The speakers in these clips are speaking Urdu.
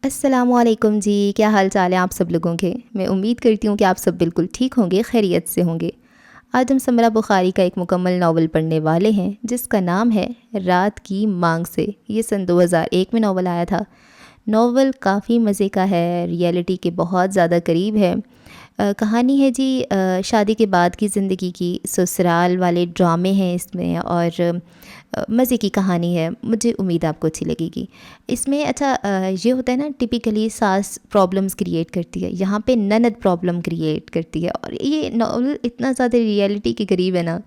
السلام علیکم جی، کیا حال چال ہے آپ سب لوگوں کے؟ میں امید کرتی ہوں کہ آپ سب بالکل ٹھیک ہوں گے، خیریت سے ہوں گے۔ آج ہم سمرہ بخاری کا ایک مکمل ناول پڑھنے والے ہیں جس کا نام ہے رات کی مانگ سے۔ یہ سن 2001 میں ناول آیا تھا۔ ناول کافی مزے کا ہے، ریئلٹی کے بہت زیادہ قریب ہے۔ کہانی ہے جی شادی کے بعد کی زندگی کی، سسرال والے ڈرامے ہیں اس میں، اور مزے کی کہانی ہے۔ مجھے امید آپ کو اچھی لگے گی۔ اس میں یہ ہوتا ہے نا، ٹپیکلی ساس پرابلمس کریٹ کرتی ہے، یہاں پہ نند پرابلم کریٹ کرتی ہے، اور یہ ناول اتنا زیادہ ریئلٹی کے قریب ہے نا،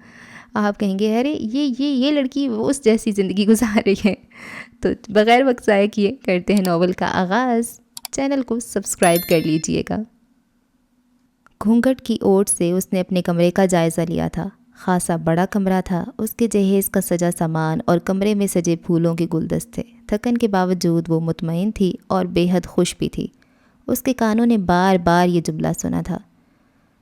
آپ کہیں گے ارے یہ لڑکی وہ اس جیسی زندگی گزار رہی ہے۔ تو بغیر وقت ضائع کیے کرتے ہیں ناول کا آغاز۔ چینل کو سبسکرائب کر لیجئے گا۔ گھونگھٹ کی اوٹ سے اس نے اپنے کمرے کا جائزہ لیا تھا۔ خاصا بڑا کمرہ تھا، اس کے جہیز کا سجا سامان اور کمرے میں سجے پھولوں کے گلدستے۔ تھکن کے باوجود وہ مطمئن تھی اور بے حد خوش بھی تھی۔ اس کے کانوں نے بار بار یہ جملہ سنا تھا،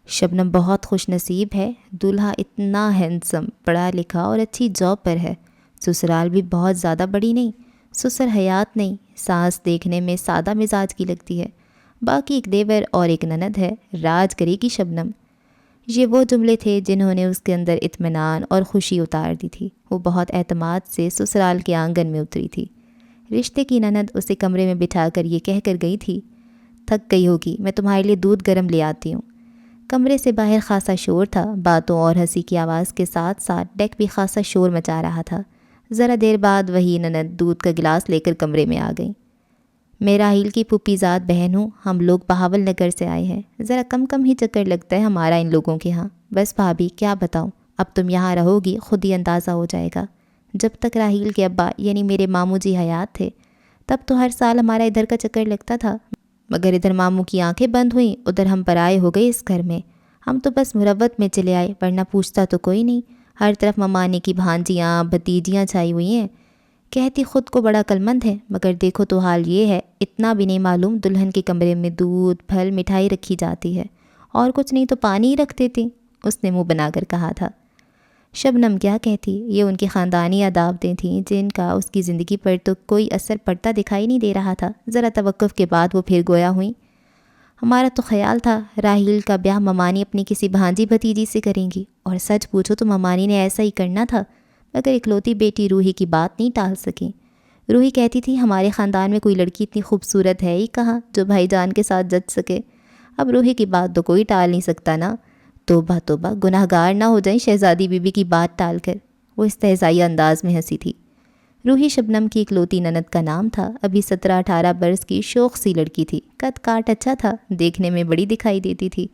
شبنم بہت خوش نصیب ہے، دولہا اتنا ہینڈسم، پڑھا لکھا اور اچھی جاب پر ہے۔ سسرال بھی بہت زیادہ بڑی نہیں، سسر حیات نہیں، ساس دیکھنے میں سادہ مزاج کی لگتی ہے، باقی ایک دیور اور ایک نند ہے، راج کرے گی شبنم۔ یہ وہ جملے تھے جنہوں نے اس کے اندر اطمینان اور خوشی اتار دی تھی۔ وہ بہت اعتماد سے سسرال کے آنگن میں اتری تھی۔ رشتے کی نند اسے کمرے میں بٹھا کر یہ کہہ کر گئی تھی، تھک گئی ہوگی، میں تمہارے لیے دودھ گرم لے آتی ہوں۔ کمرے سے باہر خاصا شور تھا، باتوں اور ہنسی کی آواز کے ساتھ ساتھ ڈیک بھی خاصا شور مچا رہا تھا۔ ذرا دیر بعد وہی نند دودھ کا گلاس لے کر کمرے میں آ گئی۔ میں راہیل کی پھوپھی ذات بہن ہوں، ہم لوگ بہاول نگر سے آئے ہیں، ذرا کم ہی چکر لگتا ہے ہمارا ان لوگوں کے ہاں۔ بس بھابھی کیا بتاؤں، اب تم یہاں رہو گی خود ہی اندازہ ہو جائے گا۔ جب تک راہیل کے ابا یعنی میرے ماموں جی حیات تھے تب تو ہر سال ہمارا ادھر کا چکر لگتا تھا، مگر ادھر ماموں کی آنکھیں بند ہوئیں، ادھر ہم پرائے ہو گئے اس گھر میں۔ ہم تو بس مروت میں چلے آئے، ورنہ پوچھتا تو کوئی نہیں۔ ہر طرف ممانے کی بھانجیاں بھتیجیاں چھائی ہوئی ہیں، کہتی خود کو بڑا عقلمند ہے، مگر دیکھو تو حال یہ ہے، اتنا بھی نہیں معلوم دلہن کے کمرے میں دودھ پھل مٹھائی رکھی جاتی ہے، اور کچھ نہیں تو پانی ہی رکھ دیتی، اس نے منہ بنا کر کہا تھا۔ شبنم کیا کہتی، یہ ان کی خاندانی عداوتیں تھیں جن کا اس کی زندگی پر تو کوئی اثر پڑتا دکھائی نہیں دے رہا تھا۔ ذرا توقف کے بعد وہ پھر گویا ہوئیں، ہمارا تو خیال تھا راہیل کا بیاہ ممانی اپنی کسی بھانجی بھتیجی سے کریں گی، اور سچ پوچھو تو ممانی نے ایسا ہی کرنا تھا، مگر اکلوتی بیٹی روحی کی بات نہیں ٹال سکی۔ روحی کہتی تھی ہمارے خاندان میں کوئی لڑکی اتنی خوبصورت ہے ہی کہاں جو بھائی جان کے ساتھ جچ سکے۔ اب روحی کی بات تو کوئی ٹال نہیں سکتا نا، توبہ توبہ، گناہ گار نہ ہو جائیں شہزادی بی بی کی بات ٹال کر۔ وہ استہزائی انداز میں ہنسی تھی۔ روحی شبنم کی اکلوتی نند کا نام تھا، ابھی 17-18 برس کی شوخ سی لڑکی تھی، قد کاٹ اچھا تھا، دیکھنے میں بڑی دکھائی دیتی تھی۔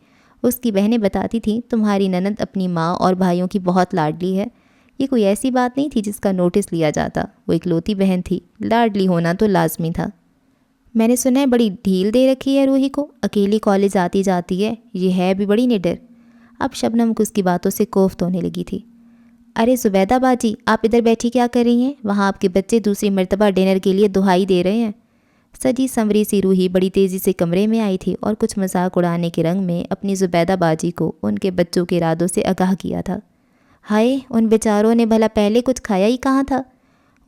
اس کی بہنیں بتاتی تھیں تمہاری نند اپنی ماں اور بھائیوں کی بہت لاڈلی ہے۔ یہ کوئی ایسی بات نہیں تھی جس کا نوٹس لیا جاتا، وہ اکلوتی بہن تھی، لاڈلی ہونا تو لازمی تھا۔ میں نے سنا ہے بڑی ڈھیل دے رکھی ہے روحی کو، اکیلی کالج آتی جاتی ہے، یہ ہے بھی بڑی نڈر۔ اب شبنم کو اس کی باتوں سے کوفت ہونے لگی تھی۔ ارے زبیدہ باجی، آپ ادھر بیٹھی کیا کر رہی ہیں؟ وہاں آپ کے بچے دوسری مرتبہ ڈنر کے لیے دہائی دے رہے ہیں۔ سجی سنوری سی روحی بڑی تیزی سے کمرے میں آئی تھی اور کچھ مذاق اڑانے کے رنگ میں اپنی زبیدہ باجی کو ان کے بچوں کے ارادوں سے آگاہ کیا تھا۔ ہائے، ان بیچاروں نے بھلا پہلے کچھ کھایا ہی کہاں تھا؟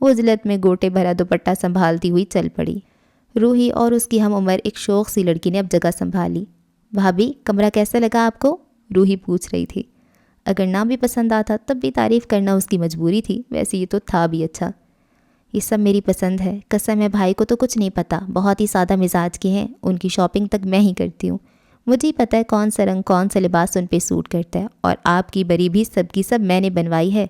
وہ ذلت میں گوٹے بھرا دوپٹہ سنبھالتی ہوئی چل پڑی۔ روحی اور اس کی ہم عمر ایک شوخ سی لڑکی نے اب جگہ سنبھالی۔ بھابھی کمرہ کیسا لگا آپ کو؟ روحی پوچھ رہی تھی۔ اگر نہ بھی پسند آتا تب بھی تعریف کرنا اس کی مجبوری تھی، ویسے یہ تو تھا بھی اچھا۔ یہ سب میری پسند ہے، قسم ہے بھائی کو تو کچھ نہیں پتہ، بہت ہی سادہ مزاج کے ہیں، ان کی شاپنگ تک میں ہی کرتی ہوں، مجھے ہی پتہ ہے کون سا رنگ کون سا لباس ان پہ سوٹ کرتا ہے، اور آپ کی بری بھی سب کی سب میں نے بنوائی ہے۔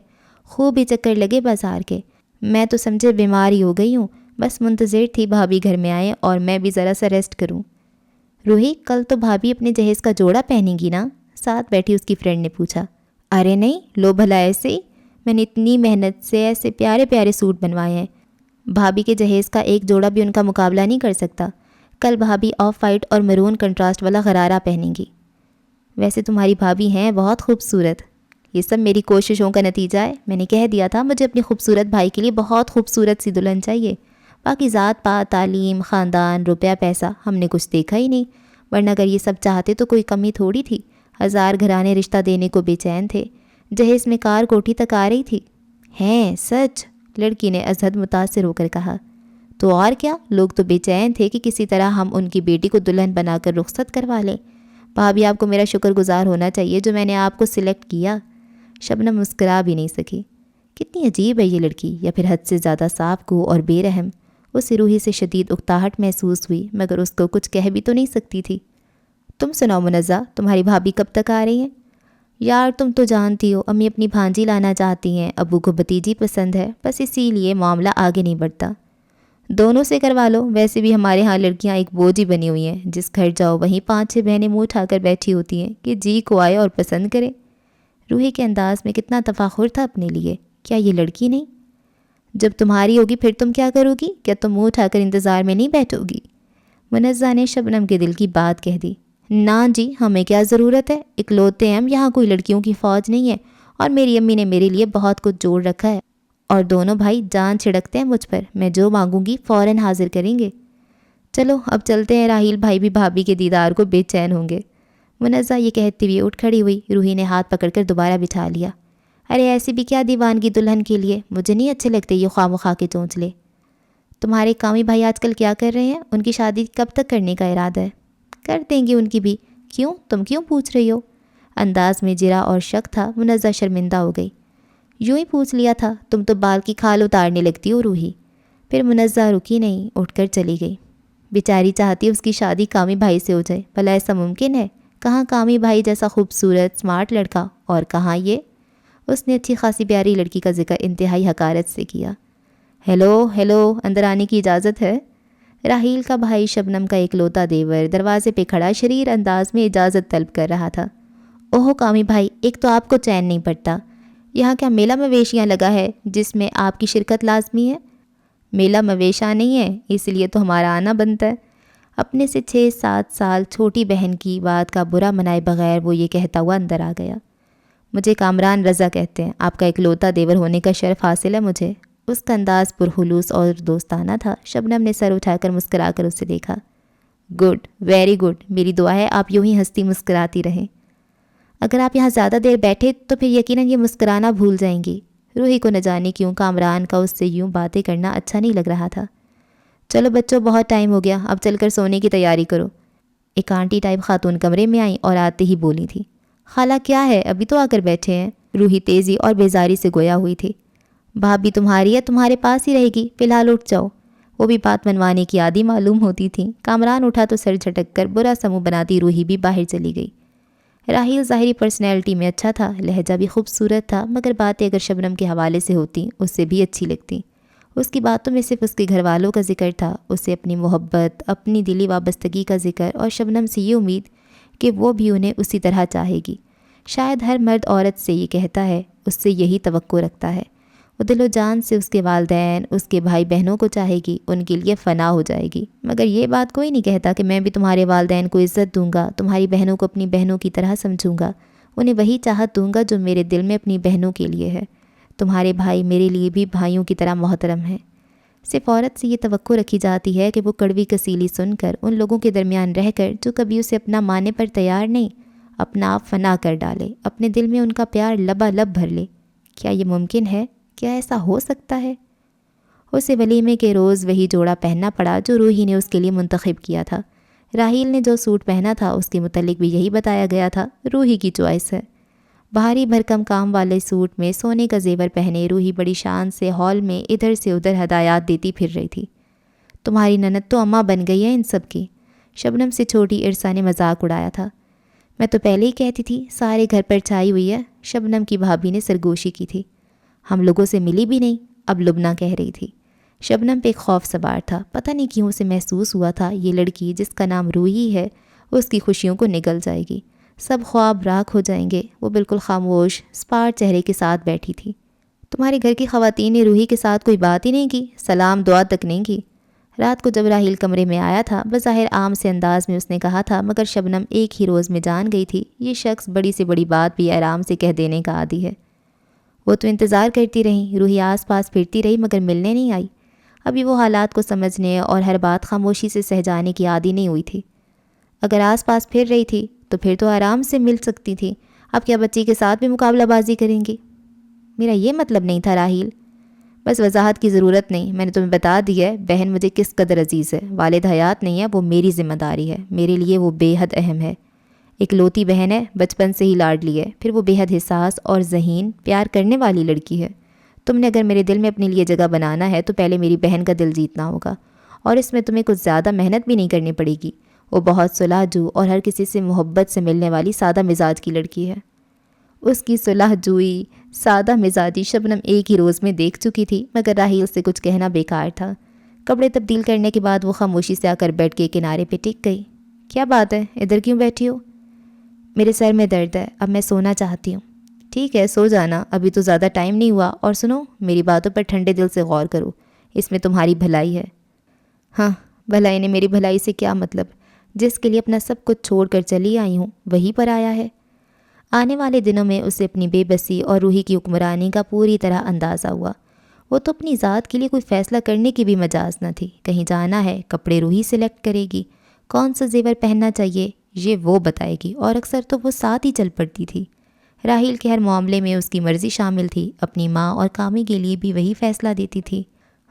خوب ہی چکر لگے بازار کے، میں تو سمجھے بیمار ہی ہو گئی ہوں، بس منتظر تھی بھابھی گھر میں آئیں اور میں بھی ذرا سا ریسٹ کروں۔ روحی کل تو بھابھی اپنے جہیز کا جوڑا پہنیں گی نا؟ ساتھ بیٹھی اس کی فرینڈ نے پوچھا۔ ارے نہیں، لو بھلا ایسے ہی، میں نے اتنی محنت سے ایسے پیارے پیارے سوٹ بنوائے ہیں، بھابھی کے جہیز کا ایک جوڑا بھی ان کا مقابلہ نہیں کر سکتا۔ کل بھابھی آف وائٹ اور مرون کنٹراسٹ والا غرارہ پہنیں گی۔ ویسے تمہاری بھابھی ہیں بہت خوبصورت، یہ سب میری کوششوں کا نتیجہ ہے، میں نے کہہ دیا تھا مجھے اپنے خوبصورت بھائی کے لیے بہت خوبصورت سی دلہن چاہیے، باقی ذات پات تعلیم خاندان روپیہ پیسہ ہم نے کچھ دیکھا ہی نہیں، ورنہ اگر یہ سب چاہتے تو کوئی کمی تھوڑی تھی، 1000 گھرانے رشتہ دینے کو بے چین تھے، جہیز میں کار کوٹھی تک آ رہی تھی۔ ہیں سچ؟ لڑکی نے ازحد متاثر ہو کر کہا۔ تو اور کیا، لوگ تو بے چین تھے کہ کسی طرح ہم ان کی بیٹی کو دلہن بنا کر رخصت کروا لیں۔ بھابھی آپ کو میرا شکر گزار ہونا چاہیے جو میں نے آپ کو سلیکٹ کیا۔ شبنم مسکرا بھی نہیں سکی۔ کتنی عجیب ہے یہ لڑکی، یا پھر حد سے زیادہ صاف گو اور بے رحم۔ اسے روحی سے شدید اکتاہٹ محسوس ہوئی، مگر اس کو کچھ کہہ بھی تو نہیں سکتی تھی۔ تم سناؤ منزہ، تمہاری بھابھی کب تک آ رہی ہیں؟ یار تم تو جانتی ہو امی اپنی بھانجی لانا چاہتی ہیں، ابو کو بھتیجی پسند ہے، بس اسی لیے معاملہ آگے نہیں بڑھتا۔ دونوں سے کروا لو، ویسے بھی ہمارے ہاں لڑکیاں ایک بوجھ ہی بنی ہوئی ہیں، جس گھر جاؤ وہیں 5-6 بہنیں منہ اٹھا کر بیٹھی ہوتی ہیں کہ جی کو آئے اور پسند کرے۔ روحی کے انداز میں کتنا تفاخر تھا اپنے لیے۔ کیا یہ لڑکی نہیں؟ جب تمہاری ہوگی پھر تم کیا کرو گی؟ کیا تم منہ اٹھا کر انتظار میں نہیں بیٹھو گی؟ منزہ نے شبنم کے دل کی بات کہہ دی۔ نا جی، ہمیں کیا ضرورت ہے، اکلوتے ہیں ہم، یہاں کوئی لڑکیوں کی فوج نہیں ہے، اور میری امی نے میرے لیے بہت کچھ جوڑ رکھا ہے، اور دونوں بھائی جان چھڑکتے ہیں مجھ پر، میں جو مانگوں گی فوراً حاضر کریں گے۔ چلو اب چلتے ہیں، راحیل بھائی بھی بھابھی کے دیدار کو بے چین ہوں گے۔ منزہ یہ کہتی ہوئی اٹھ کھڑی ہوئی۔ روحی نے ہاتھ پکڑ کر دوبارہ بٹھا لیا۔ ارے ایسی بھی کیا دیوانگی دلہن کے لیے، مجھے نہیں اچھے لگتے یہ خواہ مخواہ کے چونچلے۔ تمہارے کامی بھائی آج کل کیا کر رہے ہیں؟ ان کی شادی کب تک کرنے کا ارادہ ہے؟ کر دیں گے ان کی بھی۔ کیوں، تم کیوں پوچھ رہی ہو؟ انداز میں جرا اور شک تھا۔ منزہ شرمندہ ہو گئی۔ یوں ہی پوچھ لیا تھا، تم تو بال کی کھال اتارنے لگتی ہو روحی۔ پھر منزہ رکی نہیں، اٹھ کر چلی گئی۔ بیچاری چاہتی اس کی شادی کامی بھائی سے ہو جائے، بھلا ایسا ممکن ہے؟ کہاں کامی بھائی جیسا خوبصورت سمارٹ لڑکا، اور کہاں یہ؟ اس نے اچھی خاصی پیاری لڑکی کا ذکر انتہائی حقارت سے کیا۔ ہیلو ہیلو، اندر آنے کی اجازت ہے؟ راحیل کا بھائی شبنم کا اکلوتا دیور دروازے پہ کھڑا شریر انداز میں اجازت طلب کر رہا تھا۔ اوہو کامی بھائی، ایک تو آپ کو چین نہیں پڑتا، یہاں کیا میلہ مویشیاں لگا ہے جس میں آپ کی شرکت لازمی ہے؟ میلہ مویشہ نہیں ہے، اس لیے تو ہمارا آنا بنتا ہے۔ اپنے سے 6-7 سال چھوٹی بہن کی بات کا برا منائے بغیر وہ یہ کہتا ہوا اندر آ گیا۔ مجھے کامران رضا کہتے ہیں، آپ کا اکلوتا دیور ہونے کا شرف حاصل ہے مجھے۔ اس کا انداز پرخلوص اور دوستانہ تھا۔ شبنم نے سر اٹھا کر مسکرا کر اسے دیکھا۔ گڈ، ویری گڈ، میری دعا ہے آپ یوں ہی ہنستی مسکراتی رہیں۔ اگر آپ یہاں زیادہ دیر بیٹھے تو پھر یقیناً یہ مسکرانا بھول جائیں گی۔ روحی کو نہ جانے کیوں کامران کا اس سے یوں باتیں کرنا اچھا نہیں لگ رہا تھا۔ چلو بچوں، بہت ٹائم ہو گیا، اب چل کر سونے کی تیاری کرو۔ ایک آنٹی ٹائپ خاتون کمرے میں آئیں اور آتے ہی بولی تھی، خالہ کیا ہے، ابھی تو آ کر بیٹھے ہیں؟ روحی تیزی اور بیزاری سے گویا ہوئی تھی۔ بھابھی تمہاری ہے، تمہارے پاس ہی رہے گی، فی الحال اٹھ جاؤ۔ وہ بھی بات منوانے کی عادی معلوم ہوتی تھی۔ کامران اٹھا تو سر جھٹک کر برا سمو بناتی روحی بھی باہر چلی گئی۔ راحیل ظاہری پرسنالٹی میں اچھا تھا، لہجہ بھی خوبصورت تھا، مگر باتیں اگر شبنم کے حوالے سے ہوتی اس سے بھی اچھی لگتی۔ اس کی باتوں میں صرف اس کے گھر والوں کا ذکر تھا، اسے اپنی محبت، اپنی دلی وابستگی کا ذکر، اور شبنم سے یہ امید کہ وہ بھی انہیں اسی طرح چاہے گی۔ شاید ہر مرد عورت سے یہ کہتا ہے، اس سے یہی توقع رکھتا ہے۔ وہ دل و جان سے اس کے والدین، اس کے بھائی بہنوں کو چاہے گی، ان کے لیے فنا ہو جائے گی، مگر یہ بات کوئی نہیں کہتا کہ میں بھی تمہارے والدین کو عزت دوں گا، تمہاری بہنوں کو اپنی بہنوں کی طرح سمجھوں گا، انہیں وہی چاہت دوں گا جو میرے دل میں اپنی بہنوں کے لیے ہے۔ تمہارے بھائی میرے لیے بھی بھائیوں کی طرح محترم ہیں۔ صرف عورت سے یہ توقع رکھی جاتی ہے کہ وہ کڑوی کسیلی سن کر ان لوگوں کے درمیان رہ کر جو کبھی اسے اپنا ماننے پر تیار نہیں، اپنا آپ فنا کر ڈالے، اپنے دل میں ان کا پیار لبالب بھر لے۔ کیا یہ ممکن ہے؟ کیا ایسا ہو سکتا ہے؟ اسے ولیمے کے روز وہی جوڑا پہننا پڑا جو روحی نے اس کے لیے منتخب کیا تھا۔ راحیل نے جو سوٹ پہنا تھا اس کے متعلق بھی یہی بتایا گیا تھا، روحی کی چوائس ہے۔ بھاری بھرکم کام والے سوٹ میں سونے کا زیور پہنے روحی بڑی شان سے ہال میں ادھر سے ادھر ہدایات دیتی پھر رہی تھی۔ تمہاری نند تو اماں بن گئی ہے ان سب کی، شبنم سے چھوٹی ارسا نے مذاق اڑایا تھا۔ میں تو پہلے ہی کہتی تھی سارے گھر پر چھائی ہوئی ہے، شبنم کی بھابھی نے سرگوشی کی تھی۔ ہم لوگوں سے ملی بھی نہیں، اب لبنہ کہہ رہی تھی۔ شبنم پہ ایک خوف سوار تھا، پتہ نہیں کیوں اسے محسوس ہوا تھا یہ لڑکی جس کا نام روحی ہے اس کی خوشیوں کو نگل جائے گی، سب خواب راکھ ہو جائیں گے۔ وہ بالکل خاموش سپاٹ چہرے کے ساتھ بیٹھی تھی۔ تمہارے گھر کی خواتین نے روحی کے ساتھ کوئی بات ہی نہیں کی، سلام دعا تک نہیں کی؟ رات کو جب راحیل کمرے میں آیا تھا بظاہر عام سے انداز میں اس نے کہا تھا، مگر شبنم ایک ہی روز میں جان گئی تھی یہ شخص بڑی سے بڑی بات بھی آرام سے کہہ دینے کا عادی ہے۔ وہ تو انتظار کرتی رہی، روحی آس پاس پھرتی رہی مگر ملنے نہیں آئی۔ ابھی وہ حالات کو سمجھنے اور ہر بات خاموشی سے سہ جانے کی عادی نہیں ہوئی تھی۔ اگر آس پاس پھر رہی تھی تو پھر تو آرام سے مل سکتی تھی، اب کیا بچی کے ساتھ بھی مقابلہ بازی کریں گی؟ میرا یہ مطلب نہیں تھا راحیل، بس وضاحت کی ضرورت نہیں، میں نے تمہیں بتا دیا ہے بہن مجھے کس قدر عزیز ہے۔ والد حیات نہیں ہے، وہ میری ذمہ داری ہے، میرے لیے وہ بے حد اہم ہے۔ اکلوتی بہن ہے، بچپن سے ہی لاڈلی ہے، پھر وہ بے حد حساس اور ذہین پیار کرنے والی لڑکی ہے۔ تم نے اگر میرے دل میں اپنے لیے جگہ بنانا ہے تو پہلے میری بہن کا دل جیتنا ہوگا، اور اس میں تمہیں کچھ زیادہ محنت بھی نہیں کرنی پڑے گی۔ وہ بہت صلح جو اور ہر کسی سے محبت سے ملنے والی سادہ مزاج کی لڑکی ہے۔ اس کی صلح جوئی، سادہ مزاجی شبنم ایک ہی روز میں دیکھ چکی تھی، مگر راحیل سے کچھ کہنا بیکار تھا۔ کپڑے تبدیل کرنے کے بعد وہ خاموشی سے آ کر بیڈ کے کنارے پہ ٹک گئی۔ کیا بات ہے، ادھر کیوں بیٹھی ہو؟ میرے سر میں درد ہے، اب میں سونا چاہتی ہوں۔ ٹھیک ہے، سو جانا، ابھی تو زیادہ ٹائم نہیں ہوا، اور سنو میری باتوں پر ٹھنڈے دل سے غور کرو، اس میں تمہاری بھلائی ہے۔ ہاں، بھلائی نے میری بھلائی سے کیا مطلب؟ جس کے لیے اپنا سب کچھ چھوڑ کر چلی آئی ہوں وہی پر آیا ہے۔ آنے والے دنوں میں اسے اپنی بے بسی اور روحی کی حکمرانی کا پوری طرح اندازہ ہوا۔ وہ تو اپنی ذات کے لیے کوئی فیصلہ کرنے کی بھی مجاز نہ تھی۔ کہیں جانا ہے، کپڑے روحی سلیکٹ کرے گی، کون سا زیور پہننا چاہیے یہ وہ بتائے گی، اور اکثر تو وہ ساتھ ہی چل پڑتی تھی۔ راحیل کے ہر معاملے میں اس کی مرضی شامل تھی، اپنی ماں اور کامی کے لیے بھی وہی فیصلہ دیتی تھی۔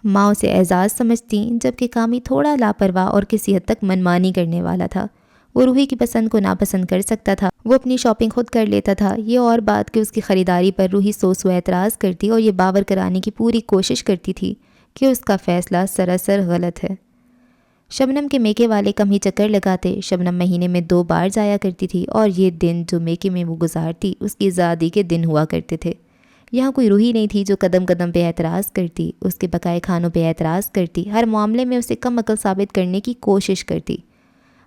ماں اسے اعزاز سمجھتیں، جبکہ کامی تھوڑا لاپرواہ اور کسی حد تک منمانی کرنے والا تھا۔ وہ روحی کی پسند کو ناپسند کر سکتا تھا، وہ اپنی شاپنگ خود کر لیتا تھا، یہ اور بات کہ اس کی خریداری پر روحی سو اعتراض کرتی اور یہ باور کرانے کی پوری کوشش کرتی تھی کہ اس کا فیصلہ سراسر غلط ہے۔ شبنم کے میکے والے کم ہی چکر لگاتے، شبنم مہینے میں 2 بار جایا کرتی تھی، اور یہ دن جو میکے میں وہ گزارتی اس کی آزادی کے دن ہوا کرتے تھے۔ یہاں کوئی روحی نہیں تھی جو قدم قدم پہ اعتراض کرتی، اس کے بقائے کھانوں پہ اعتراض کرتی، ہر معاملے میں اسے کم عقل ثابت کرنے کی کوشش کرتی۔